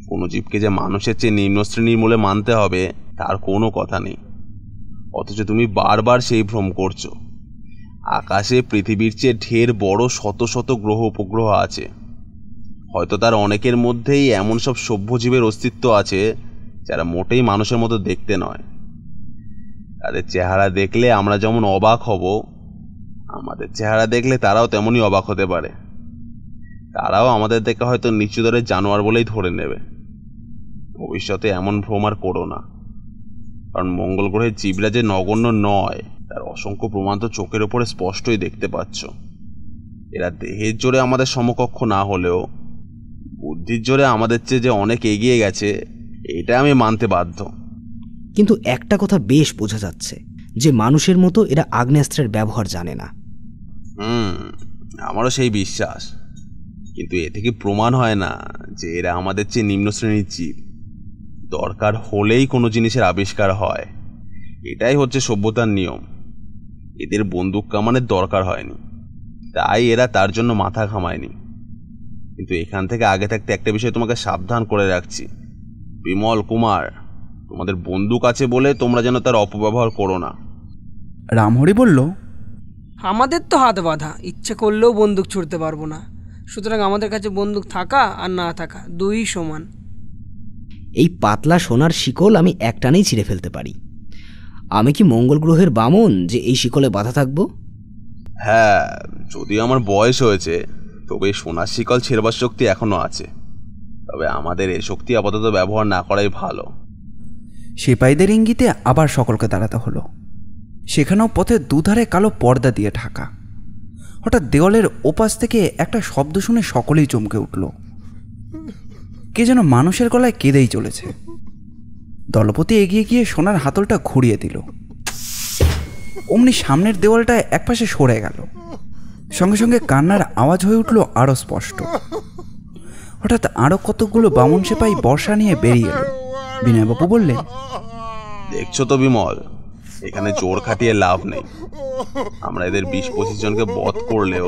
কোনো জীবকে যে মানুষের চেয়ে নিম্ন শ্রেণীর বলে মানতে হবে তার কোনো কথা নেই। অথচ তুমি বারবার সেই ভ্রম করছো। আকাশে পৃথিবীর চেয়ে ঢের বড় শত শত গ্রহ উপগ্রহ আছে। হয়তো তার অনেকের মধ্যেই এমন সব সভ্য জীবের অস্তিত্ব আছে যারা মোটেই মানুষের মতো দেখতে নয়। তাদের চেহারা দেখলে আমরা যেমন অবাক হব, আমাদের চেহারা দেখলে তারাও তেমনই অবাক হতে পারে। তারাও আমাদের দেখে হয়তো নিচু দরের জানোয়ার বলেই ধরে নেবে। ভবিষ্যতে এমন ভ্রম আর করো না, কারণ মঙ্গল গ্রহের জীবরা যে নগণ্য নয় তার অসংখ্য প্রমাণ তো চোখের ওপরে স্পষ্টই দেখতে পাচ্ছ। এরা দেহের জোরে আমাদের সমকক্ষ না হলেও বুদ্ধির জোরে আমাদের চেয়ে যে অনেক এগিয়ে গেছে এটা আমি মানতে বাধ্য। কিন্তু একটা কথা বেশ বোঝা যাচ্ছে যে মানুষের মতো এরা আগ্নেয়াস্ত্রের ব্যবহার জানে না। আমারও সেই বিশ্বাস, কিন্তু এ থেকে প্রমাণ হয় না যে এরা আমাদের চেয়ে নিম্ন শ্রেণীর জীব। দরকার হলেই কোনো জিনিসের আবিষ্কার হয়, এটাই হচ্ছে সভ্যতার নিয়ম। এদের বন্দুক কামানের দরকার হয়নি, তাই এরা তার জন্য মাথা ঘামায়নি। কিন্তু এখান থেকে আগে থাকতে একটা বিষয় তোমাকে সাবধান করে রাখছি, বিমল কুমার, তোমাদের বন্দুক আছে বলে তোমরা যেন তার অপব্যবহার করো না। রামহরি বলল, আমাদের তো হাত বাঁধা, ইচ্ছে করলেও বন্দুক ছুড়তে পারবো না। সুতরাং আমাদের কাছে বন্দুক থাকা আর না থাকা দুই সমান। এই পাতলা সোনার শিকল আমি একটানেই ছিঁড়ে ফেলতে পারি। আমি কি মঙ্গল গ্রহের বামন যে এই শিকলে বাধা থাকবো? হ্যাঁ, যদিও আমার বয়স হয়েছে, তবে সোনার শিকল ছেড়বার শক্তি এখনো আছে। তবে আমাদের এই শক্তি আপাতত ব্যবহার না করাই ভালো। সিপাহীদের ইঙ্গিতে আবার সকলকে দাঁড়াতে হলো। সেখানেও পথের দুধারে কালো পর্দা দিয়ে ঢাকা। হঠাৎ দেওয়ালের ওপাশ থেকে একটা শব্দ শুনে সকলেই চমকে উঠল। কে যেন মানুষের গলায় কেঁদেই চলেছে। দলপতি এগিয়ে গিয়ে সোনার হাতলটা ঘুরিয়ে দিল। অমনি সামনের দেওয়ালটা একপাশে সরে গেল। সঙ্গে সঙ্গে কান্নার আওয়াজ হয়ে উঠল আরো স্পষ্ট। হঠাৎ আরো কতগুলো বামন সেপাই বর্ষা নিয়ে বেরিয়ে এলো। বিনয়বাবু বললেন, দেখছো তো বিমল, এখানে জোর খাটিয়ে লাভ নেই। আমরা এদের 20-25 জনকে বধ করলেও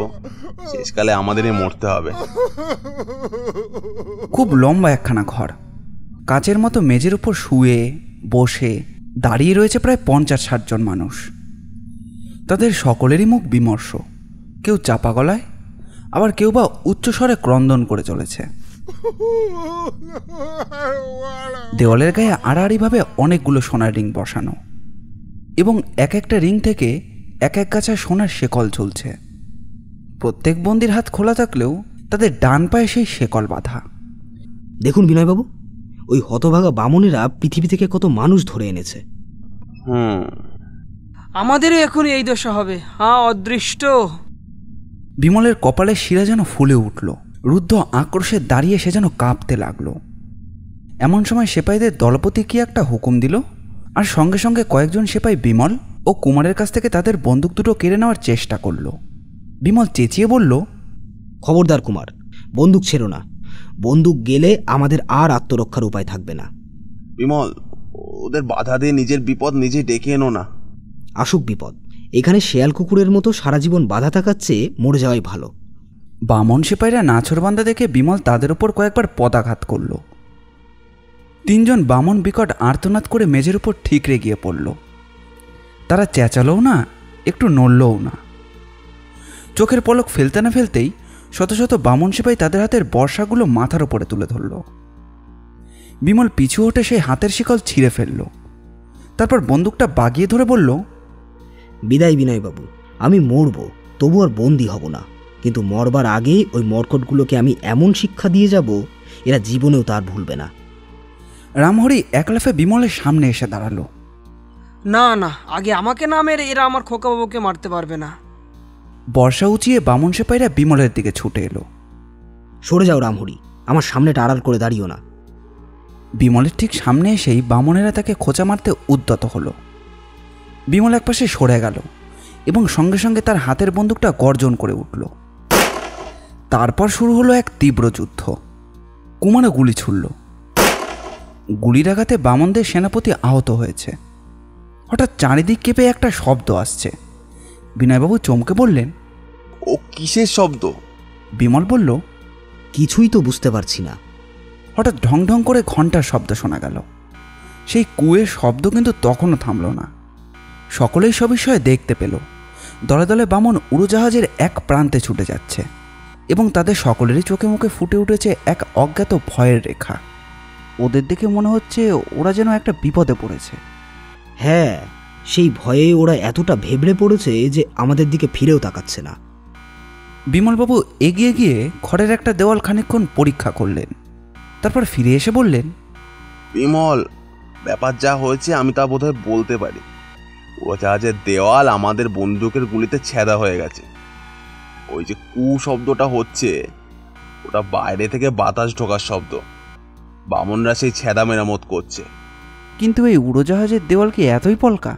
শেষকালে আমাদেরই মরতে হবে। খুব লম্বা একখানা ঘর। কাচের মতো মেঝের উপর শুয়ে বসে দাঁড়িয়ে রয়েছে প্রায় 50-60 জন মানুষ। তাদের সকলেরই মুখ বিমর্ষ, কেউ চাপা গলায়, আবার কেউ বা উচ্চস্বরে ক্রন্দন করে চলেছে। দেওয়ালের গায়ে আড়াআড়িভাবে অনেকগুলো সোনার রিং বসানো, এবং এক একটা রিং থেকে এক এক গাছা সোনার শেকল ঝুলছে। প্রত্যেক বন্দির হাত খোলা থাকলেও তাদের ডান পায়ে সেই শেকল বাঁধা। দেখুন বিনয়বাবু, ওই হতভাগা বামনেরা পৃথিবী থেকে কত মানুষ ধরে এনেছে। আমাদেরও এখন এই দশা হবে। হ্যাঁ, অদৃষ্ট। বিমলের কপালের শিরা যেন ফুলে উঠল। রুদ্ধ আক্রোশে দাঁড়িয়ে সে যেন কাঁপতে লাগলো। এমন সময় সেপাইদের দলপতি কি একটা হুকুম দিল, আর সঙ্গে সঙ্গে কয়েকজন সেপাই বিমল ও কুমারের কাছ থেকে তাদের বন্দুক দুটো কেড়ে নেওয়ার চেষ্টা করলো। বিমল চেঁচিয়ে বলল, খবরদার কুমার, বন্দুক ছেড়ো না। বন্দুক গেলে আমাদের আর আত্মরক্ষার উপায় থাকবে না। বিমল, ওদের বাধা দিয়ে নিজের বিপদ নিজে ডেকে এনো না। আসুক বিপদ, এখানে শেয়াল কুকুরের মতো সারা জীবন বাধা থাকার চেয়ে মরে যাওয়াই ভালো। বামন সেপাইরা নাছরবান্ধা দেখে বিমল তাদের ওপর কয়েকবার পদাঘাত করল। তিনজন বামন বিকট আর্তনাদ করে মেঝের উপর ঠিকরে গিয়ে পড়ল। তারা চেঁচালোও না, একটু নড়লও না। চোখের পলক ফেলতে না ফেলতেই শত শত বামন সিপাহী তাদের হাতের বর্ষাগুলো মাথার উপরে তুলে ধরল। বিমল পিছু হটে সেই হাতের শিকল ছিঁড়ে ফেলল। তারপর বন্দুকটা বাগিয়ে ধরে বলল, বিদায় বিনয়বাবু, আমি মরব, তবু আর বন্দি হব না। কিন্তু মরবার আগেই ওই মর্কটগুলোকে আমি এমন শিক্ষা দিয়ে যাব, এরা জীবনেও তার ভুলবে না। রামহরি একলাফে বিমলের সামনে এসে দাঁড়ালো। না না, আগে আমাকে না মেরে এরা আমার খোকাবাবুকে মারতে পারবে না। বর্ষা উঁচিয়ে বামন সিপাহীরা বিমলের দিকে ছুটে এলো। সরে যাও রামহরি, আমার সামনেটা আড়াল করে দাঁড়িও না। বিমলের ঠিক সামনে এসেই বামনেরা তাকে খোঁচা মারতে উদ্যত হলো। বিমল একপাশে সরে গেল এবং সঙ্গে সঙ্গে তার হাতের বন্দুকটা গর্জন করে উঠল। তারপর শুরু হলো এক তীব্র যুদ্ধ। কুমারও গুলি ছুড়ল। গুলির আঘাতে বামনদের সেনাপতি আহত হয়েছে। হঠাৎ চারিদিক কেঁপে একটা শব্দ আসছে। বিনয়বাবু চমকে বললেন, ও কিসের শব্দ? বিমল বলল, কিছুই তো বুঝতে পারছি না। হঠাৎ ঢং ঢং করে ঘণ্টার শব্দ শোনা গেল। সেই কুয়ের শব্দ কিন্তু তখনও থামল না। সকলেই সব বিষয়ে দেখতে পেল দলে দলে বামন উড়োজাহাজের এক প্রান্তে ছুটে যাচ্ছে এবং তাদের সকলেরই চোখে মুখে ফুটে উঠেছে এক অজ্ঞাত ভয়ের রেখা। ওদের দেখে মনে হচ্ছে ওরা যেন একটা বিপদে পড়েছে। হ্যাঁ, সেই ভয়ে ওরা এতটা ভেবড়ে পড়েছে যে আমাদের দিকে ফিরেও তাকাচ্ছে না। বিমলবাবু এগিয়ে গিয়ে ঘরের একটা দেওয়াল খানিকক্ষণ পরীক্ষা করলেন। তারপর ফিরে এসে বললেন, বিমল, ব্যাপার যা হয়েছে আমি তা বোধহয় বলতে পারি। উড়োজাহাজের দেওয়াল আমাদের বন্দুকের গুলিতে ছেঁদা হয়ে গেছে। ওই যে কু শব্দটা হচ্ছে, ওটা বাইরে থেকে বাতাস ঢোকার শব্দ। বামনরা সেই ছেঁদা মেরামত করছে। কিন্তু এই উড়োজাহাজের দেওয়াল কি এতই পলকা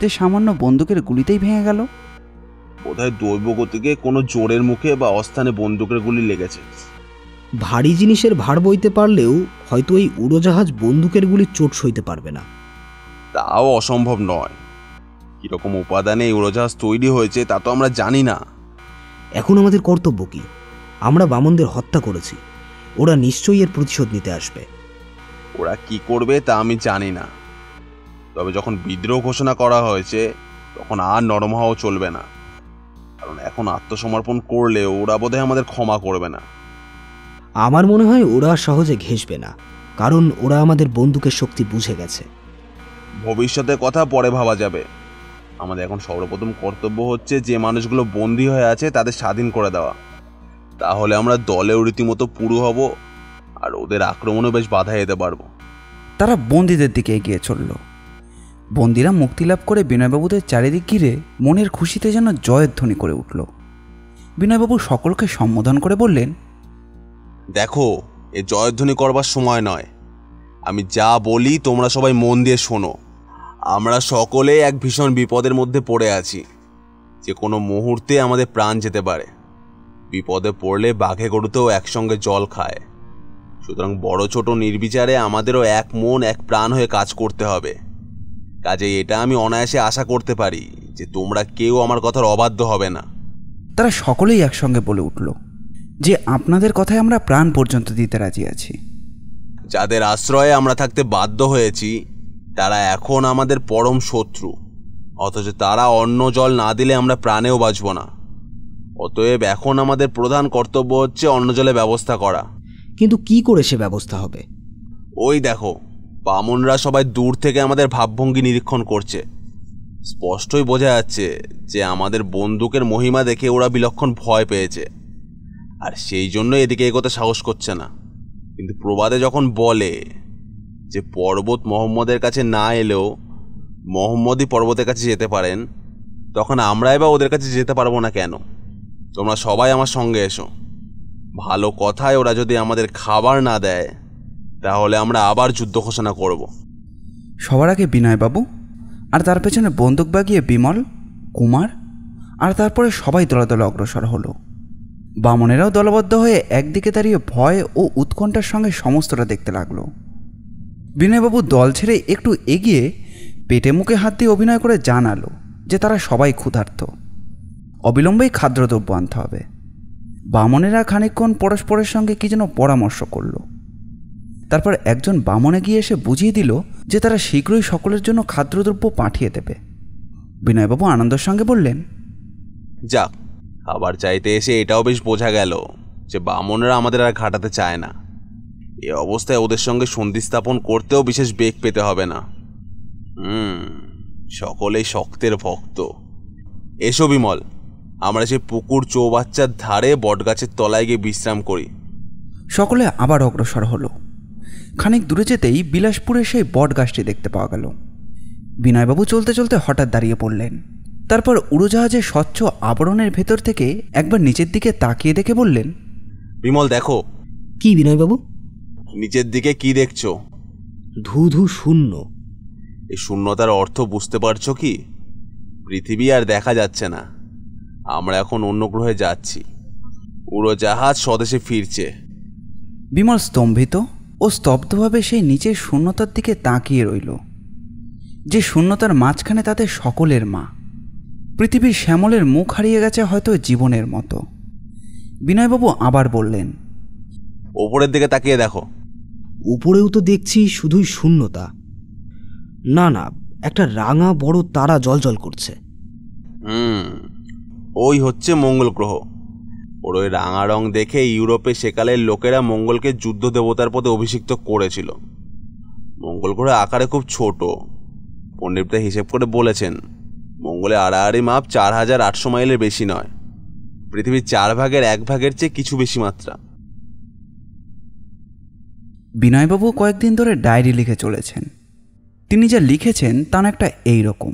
যে সামান্য বন্দুকের গুলিতেই ভেঙে গেল? বোধহয় দৈব গতিকে কোনো জোরের মুখে বা অস্থানে বন্দুকের গুলি লেগেছে। ভারী জিনিসের ভার বইতে পারলেও হয়তো এই উড়োজাহাজ বন্দুকের গুলির চোট সইতে পারবে না। তাও অসম্ভব নয়। কিরকম উপাদানে এই উড়োজাহাজ তৈরি হয়েছে তা তো আমরা জানি না। এখন আমাদের কর্তব্য কি? আমরা বামনদের হত্যা করেছি, ওরা নিশ্চয়ই এর প্রতিশোধ নিতে আসবে। ওরা কি করবে তা আমি জানি না। তবে যখন বিদ্রোহ ঘোষণা করা হয়েছে তখন আর নরম হওয়া চলবে না। কারণ এখন আত্মসমর্পণ করলে ওরা বোধহয় আমাদের ক্ষমা করবে না। আমার মনে হয় ওরা সহজে ঘেঁষবে না, কারণ ওরা আমাদের বন্দুকের শক্তি বুঝে গেছে। ভবিষ্যতের কথা পরে ভাবা যাবে। আমাদের এখন সর্বপ্রথম কর্তব্য হচ্ছে যে মানুষগুলো বন্দী হয়ে আছে তাদের স্বাধীন করে দেওয়া। তাহলে আমরা দলেও রীতিমতো পুরো হব আর ওদের আক্রমণও বেশ বাধা দিতে পারবো। তারা বন্দীদের দিকে এগিয়ে চলল। বন্দীরা মুক্তিলাভ করে বিনয়বাবুদের চারিদিক ঘিরে মনের খুশিতে যেন জয়ের ধ্বনি করে উঠল। বিনয়বাবু সকলকে সম্বোধন করে বললেন, দেখো, এ জয়ধ্বনি করবার সময় নয়। আমি যা বলি তোমরা সবাই মন দিয়ে শোনো। আমরা সকলে এক ভীষণ বিপদের মধ্যে পড়ে আছি। যে কোনো মুহূর্তে আমাদের প্রাণ যেতে পারে। বিপদে পড়লে বাঘে গরুতেও একসঙ্গে জল খায়। সুতরাং বড় ছোট নির্বিচারে আমাদেরও এক মন এক প্রাণ হয়ে কাজ করতে হবে। কাজেই এটা আমি অনায়াসে আশা করতে পারি যে তোমরা কেউ আমার কথার অবাধ্য হবে না। তারা সকলেই একসঙ্গে বলে উঠল যে আপনাদের কথায় আমরা প্রাণ পর্যন্ত দিতে রাজি আছি। যাদের আশ্রয়ে আমরা থাকতে বাধ্য হয়েছি তারা এখন আমাদের পরম শত্রু, অথচ তারা অন্ন জল না দিলে আমরা প্রাণেও বাঁচব না। অতএব এখন আমাদের প্রধান কর্তব্য হচ্ছে অন্ন জলের ব্যবস্থা করা। কিন্তু কি করে সে ব্যবস্থা হবে? ওই দেখো, বামনরা সবাই দূর থেকে আমাদের ভাবভঙ্গি নিরীক্ষণ করছে। স্পষ্টই বোঝা যাচ্ছে যে আমাদের বন্দুকের মহিমা দেখে ওরা বিলক্ষণ ভয় পেয়েছে, আর সেই জন্য এদিকে এগোতে সাহস করছে না। কিন্তু প্রবাদে যখন বলে যে পর্বত মোহাম্মদের কাছে না এলেও মোহাম্মদই পর্বতের কাছে যেতে পারেন, তখন আমরাই বা ওদের কাছে যেতে পারবো না কেন? তোমরা সবাই আমার সঙ্গে এসো। ভালো কথায় ওরা যদি আমাদের খাবার না দেয় তাহলে আমরা আবার যুদ্ধ ঘোষণা করব। সবার আগে বিনয়বাবু, আর তার পেছনে বন্দুক বাগিয়ে বিমল, কুমার, আর তারপরে সবাই দলে দলে অগ্রসর হলো। বামনেরাও দলবদ্ধ হয়ে একদিকে দাঁড়িয়ে ভয় ও উৎকণ্ঠার সঙ্গে সমস্তটা দেখতে লাগলো। বিনয়বাবু দল ছেড়ে একটু এগিয়ে পেটে মুখে হাত দিয়ে অভিনয় করে জানালো যে তারা সবাই ক্ষুধার্ত, অবিলম্বেই খাদ্যদ্রব্য আনতে হবে। বামনেরা খানিকক্ষণ পরস্পরের সঙ্গে কি যেন পরামর্শ করল। তারপর একজন বামনে গিয়ে এসে বুঝিয়ে দিল যে তারা শীঘ্রই সকলের জন্য খাদ্যদ্রব্য পাঠিয়ে দেবে। বিনয়বাবু আনন্দের সঙ্গে বললেন, যাক, খাবার চাইতে এসে এটাও বেশ বোঝা গেল যে বামনেরা আমাদের আর ঘাটাতে চায় না। এ অবস্থায় ওদের সঙ্গে সন্ধি স্থাপন করতেও বিশেষ বেগ পেতে হবে না। সকলেই শক্তের ভক্ত। এসো বিমল, আমরা সে পুকুর চৌবাচ্চার ধারে বটগাছের তলায় গিয়ে বিশ্রাম করি। সকলে আবার অগ্রসর হলো। খানিক দূরে যেতেই বিলাসপুরের সেই বট গাছটি দেখতে পাওয়া গেল। বিনয়বাবু চলতে চলতে হঠাৎ দাঁড়িয়ে পড়লেন। তারপর উড়োজাহাজের স্বচ্ছ আবরণের ভেতর থেকে একবার নিচের দিকে তাকিয়ে দেখে বললেন, বিমল দেখো। কি বিনয়বাবু? নিচের দিকে কি দেখছো? ধু ধু শূন্য। এই শূন্যতার অর্থ বুঝতে পারছো কি? পৃথিবী আর দেখা যাচ্ছে না। আমরা এখন অন্য গ্রহে যাচ্ছি। উড়োজাহাজ স্বদেশে ফিরছে। বিমল স্তম্ভিত ও স্তব্ধভাবে সেই নিচের শূন্যতার দিকে তাকিয়ে রইল, যে শূন্যতার মাঝখানে তাদের সকলের মা। পৃথিবীর শ্যামলের মুখ হারিয়ে গেছে হয়তো জীবনের মতো। বিনয়বাবু আবার বললেন, ওপরের দিকে তাকিয়ে দেখো। উপরেও তো দেখছি শুধুই শূন্যতা। না না, একটা রাঙা বড় তারা জ্বলজ্বল করছে। ওই হচ্ছে মঙ্গল গ্রহ। ওর ওই রাঙা রং দেখে ইউরোপে সেকালের লোকেরা মঙ্গলকে যুদ্ধ দেবতার পদে অভিষিক্ত করেছিল। মঙ্গল গ্রহ আকারে খুব ছোট। পণ্ডিতরা হিসেব করে বলেছেন মঙ্গলে আড়াআড়ি মাপ 4800 মাইলের বেশি নয়। পৃথিবীর 4 ভাগের 1 ভাগের চেয়ে কিছু বেশি মাত্রা। বিনয়বাবু কয়েকদিন ধরে ডায়েরি লিখে চলেছেন। তিনি যা লিখেছেন তা একটা এই রকম।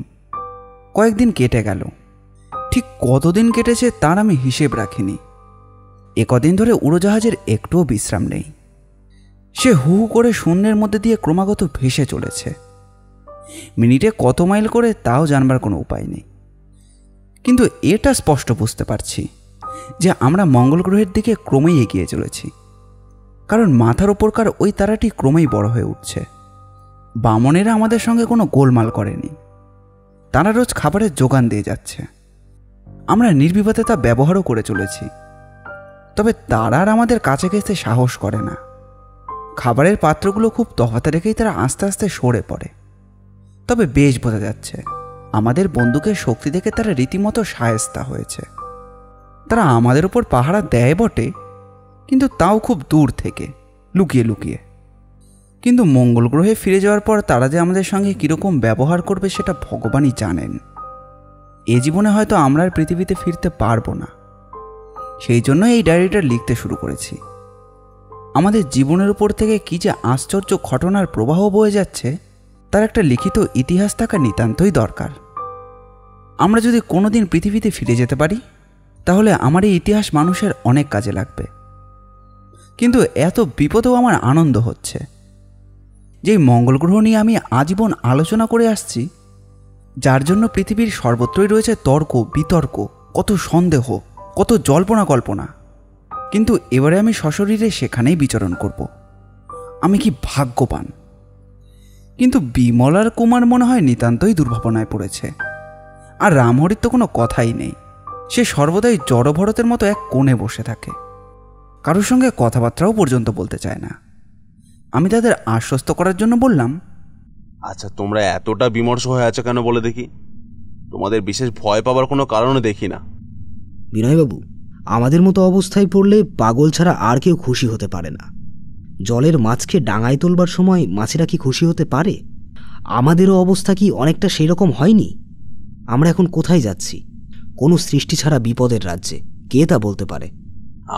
কয়েকদিন কেটে গেল, ঠিক কতদিন কেটেছে তার আমি হিসেব রাখিনি। কদিন ধরে উড়োজাহাজের একটুও বিশ্রাম নেই। সে হু হু করে শূন্যের মধ্যে দিয়ে ক্রমাগত ভেসে চলেছে। মিনিটে কত মাইল করে তাও জানবার কোনো উপায় নেই। কিন্তু এটা স্পষ্ট বুঝতে পারছি যে আমরা মঙ্গল গ্রহের দিকে ক্রমেই এগিয়ে চলেছি, কারণ মাথার ওপরকার ওই তারাটি ক্রমেই বড় হয়ে উঠছে। বামনেরা আমাদের সঙ্গে কোনো গোলমাল করেনি। তারা রোজ খাবারের যোগান দিয়ে যাচ্ছে। আমরা নির্বিবাদে তা ব্যবহারও করে চলেছি। তবে তারা আর আমাদের কাছে ঘেঁষতে সাহস করে না। খাবারের পাত্রগুলো খুব তফাতে রেখেই তারা আস্তে আস্তে সরে পড়ে। তবে বেশ বোঝা যাচ্ছে আমাদের বন্দুকের শক্তি দেখে তারা রীতিমতো শায়েস্তা হয়েছে। তারা আমাদের উপর পাহারা দেয় বটে, কিন্তু তাও খুব দূর থেকে, লুকিয়ে লুকিয়ে। কিন্তু মঙ্গল গ্রহে ফিরে যাওয়ার পর তারা যে আমাদের সঙ্গে কীরকম ব্যবহার করবে সেটা ভগবানই জানেন। এ জীবনে হয়তো আমরা আর পৃথিবীতে ফিরতে পারবো না। সেই জন্য এই ডায়েরিটা লিখতে শুরু করেছি। আমাদের জীবনের উপর থেকে কী যে আশ্চর্য ঘটনার প্রবাহ বয়ে যাচ্ছে তার একটা লিখিত ইতিহাস থাকা নিতান্তই দরকার। আমরা যদি কোনোদিন পৃথিবীতে ফিরে যেতে পারি তাহলে আমার এই ইতিহাস মানুষের অনেক কাজে লাগবে। কিন্তু এত বিপদেও আমার আনন্দ হচ্ছে। যেই মঙ্গল গ্রহ নিয়ে আমি আজীবন আলোচনা করে আসছি, যার জন্য পৃথিবীর সর্বত্রই রয়েছে তর্ক বিতর্ক, কত সন্দেহ, কত জল্পনা কল্পনা, কিন্তু এবারে আমি সশরীরে সেখানেই বিচরণ করব। আমি কি ভাগ্যবান! কিন্তু বিমল আর কুমার মনে হয় নিতান্তই দুর্ভাবনায় পড়েছে। আর রামহরির তো কোনো কথাই নেই। সে সর্বদাই জড়ভরতের মতো এক কোণে বসে থাকে, কারোর সঙ্গে কথাবার্তাও পর্যন্ত বলতে চায় না। আমি তাদের আশ্বস্ত করার জন্য বললাম, আচ্ছা, তোমরা এতটা বিমর্ষ হয়ে আছো কেন বলে দেখি? তোমাদের বিশেষ ভয় পাবার কোনো কারণও দেখি না। বিনয়বাবু, আমাদের মতো অবস্থায় পড়লে পাগল ছাড়া আর কেউ খুশি হতে পারে না। জলের মাছকে ডাঙায় তোলবার সময় মাছেরা কি খুশি হতে পারে? আমাদেরও অবস্থা কি অনেকটা সেই রকম হয়নি? আমরা এখন কোথায় যাচ্ছি? কোনো সৃষ্টি ছাড়া বিপদের রাজ্যে, কে তা বলতে পারে?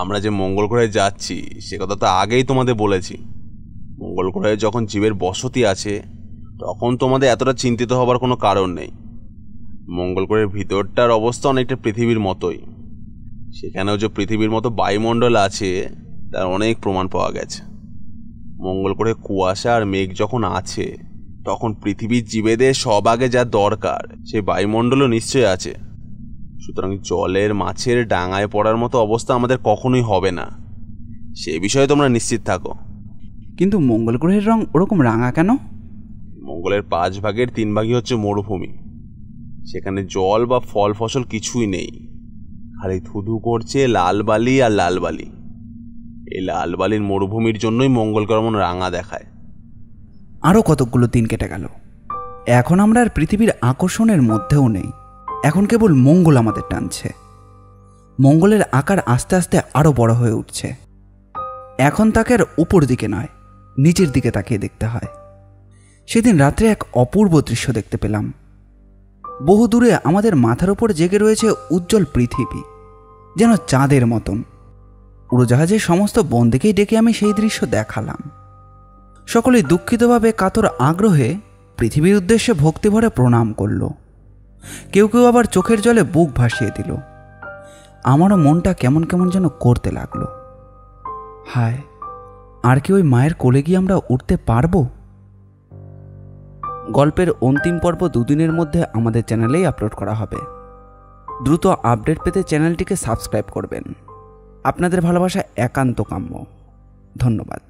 আমরা যে মঙ্গল গ্রহে যাচ্ছি সে কথা তো আগেই তোমাদের বলেছি। মঙ্গল গ্রহে যখন জীবের বসতি আছে তখন তোমাদের এতটা চিন্তিত হবার কোনো কারণ নেই। মঙ্গল গ্রহের ভিতরটার অবস্থা অনেকটা পৃথিবীর মতোই। সেখানেও যে পৃথিবীর মতো বায়ুমণ্ডল আছে তার অনেক প্রমাণ পাওয়া গেছে। মঙ্গল গ্রহে কুয়াশা আর মেঘ যখন আছে তখন পৃথিবীর জীবেদের সব আগে যা দরকার সেই বায়ুমণ্ডলও নিশ্চয়ই আছে। সুতরাং জলের মাছের ডাঙায় পড়ার মতো অবস্থা আমাদের কখনোই হবে না, সে বিষয়ে তোমরা নিশ্চিত থাকো। কিন্তু মঙ্গল গ্রহের রং ওরকম রাঙা কেন? মঙ্গলের 5 ভাগের 3 ভাগই হচ্ছে মরুভূমি। সেখানে জল বা ফল ফসল কিছুই নেই, খালি ধুধু করছে লাল বালি আর লাল বালি। এই লালবালির মরুভূমির জন্যই মঙ্গলগ্রহ এমন রাঙা দেখায়। আরও কতকগুলো দিন কেটে গেল। এখন আমরা আর পৃথিবীর আকর্ষণের মধ্যেও নেই। এখন কেবল মঙ্গল আমাদের টানছে। মঙ্গলের আকার আস্তে আস্তে আরও বড় হয়ে উঠছে। এখন তাকে আর উপর দিকে নয়, নিচের দিকে তাকিয়ে দেখতে হয়। সেদিন রাত্রে এক অপূর্ব দৃশ্য দেখতে পেলাম। বহু দূরে আমাদের মাথার উপর জেগে রয়েছে উজ্জ্বল পৃথিবী, যেন চাঁদের মতন। উড়োজাহাজের সমস্ত বন্দীকেই ডেকে আমি সেই দৃশ্য দেখালাম। সকলেই দুঃখিতভাবে কাতর আগ্রহে পৃথিবীর উদ্দেশ্যে ভক্তিভরে প্রণাম করল। কেউ কেউ আবার চোখের জলে বুক ভাসিয়ে দিল। আমারও মনটা কেমন কেমন যেন করতে লাগলো। হায়, আর কি ওই মায়ের কোলে গিয়ে আমরা উঠতে পারবো? গল্পের অন্তিম পর্ব 2 দিনের মধ্যে আমাদের চ্যানেলেই আপলোড করা হবে। দ্রুত আপডেট পেতে চ্যানেলটিকে সাবস্ক্রাইব করবেন। আপনাদের ভালোবাসা একান্ত কাম্য। ধন্যবাদ।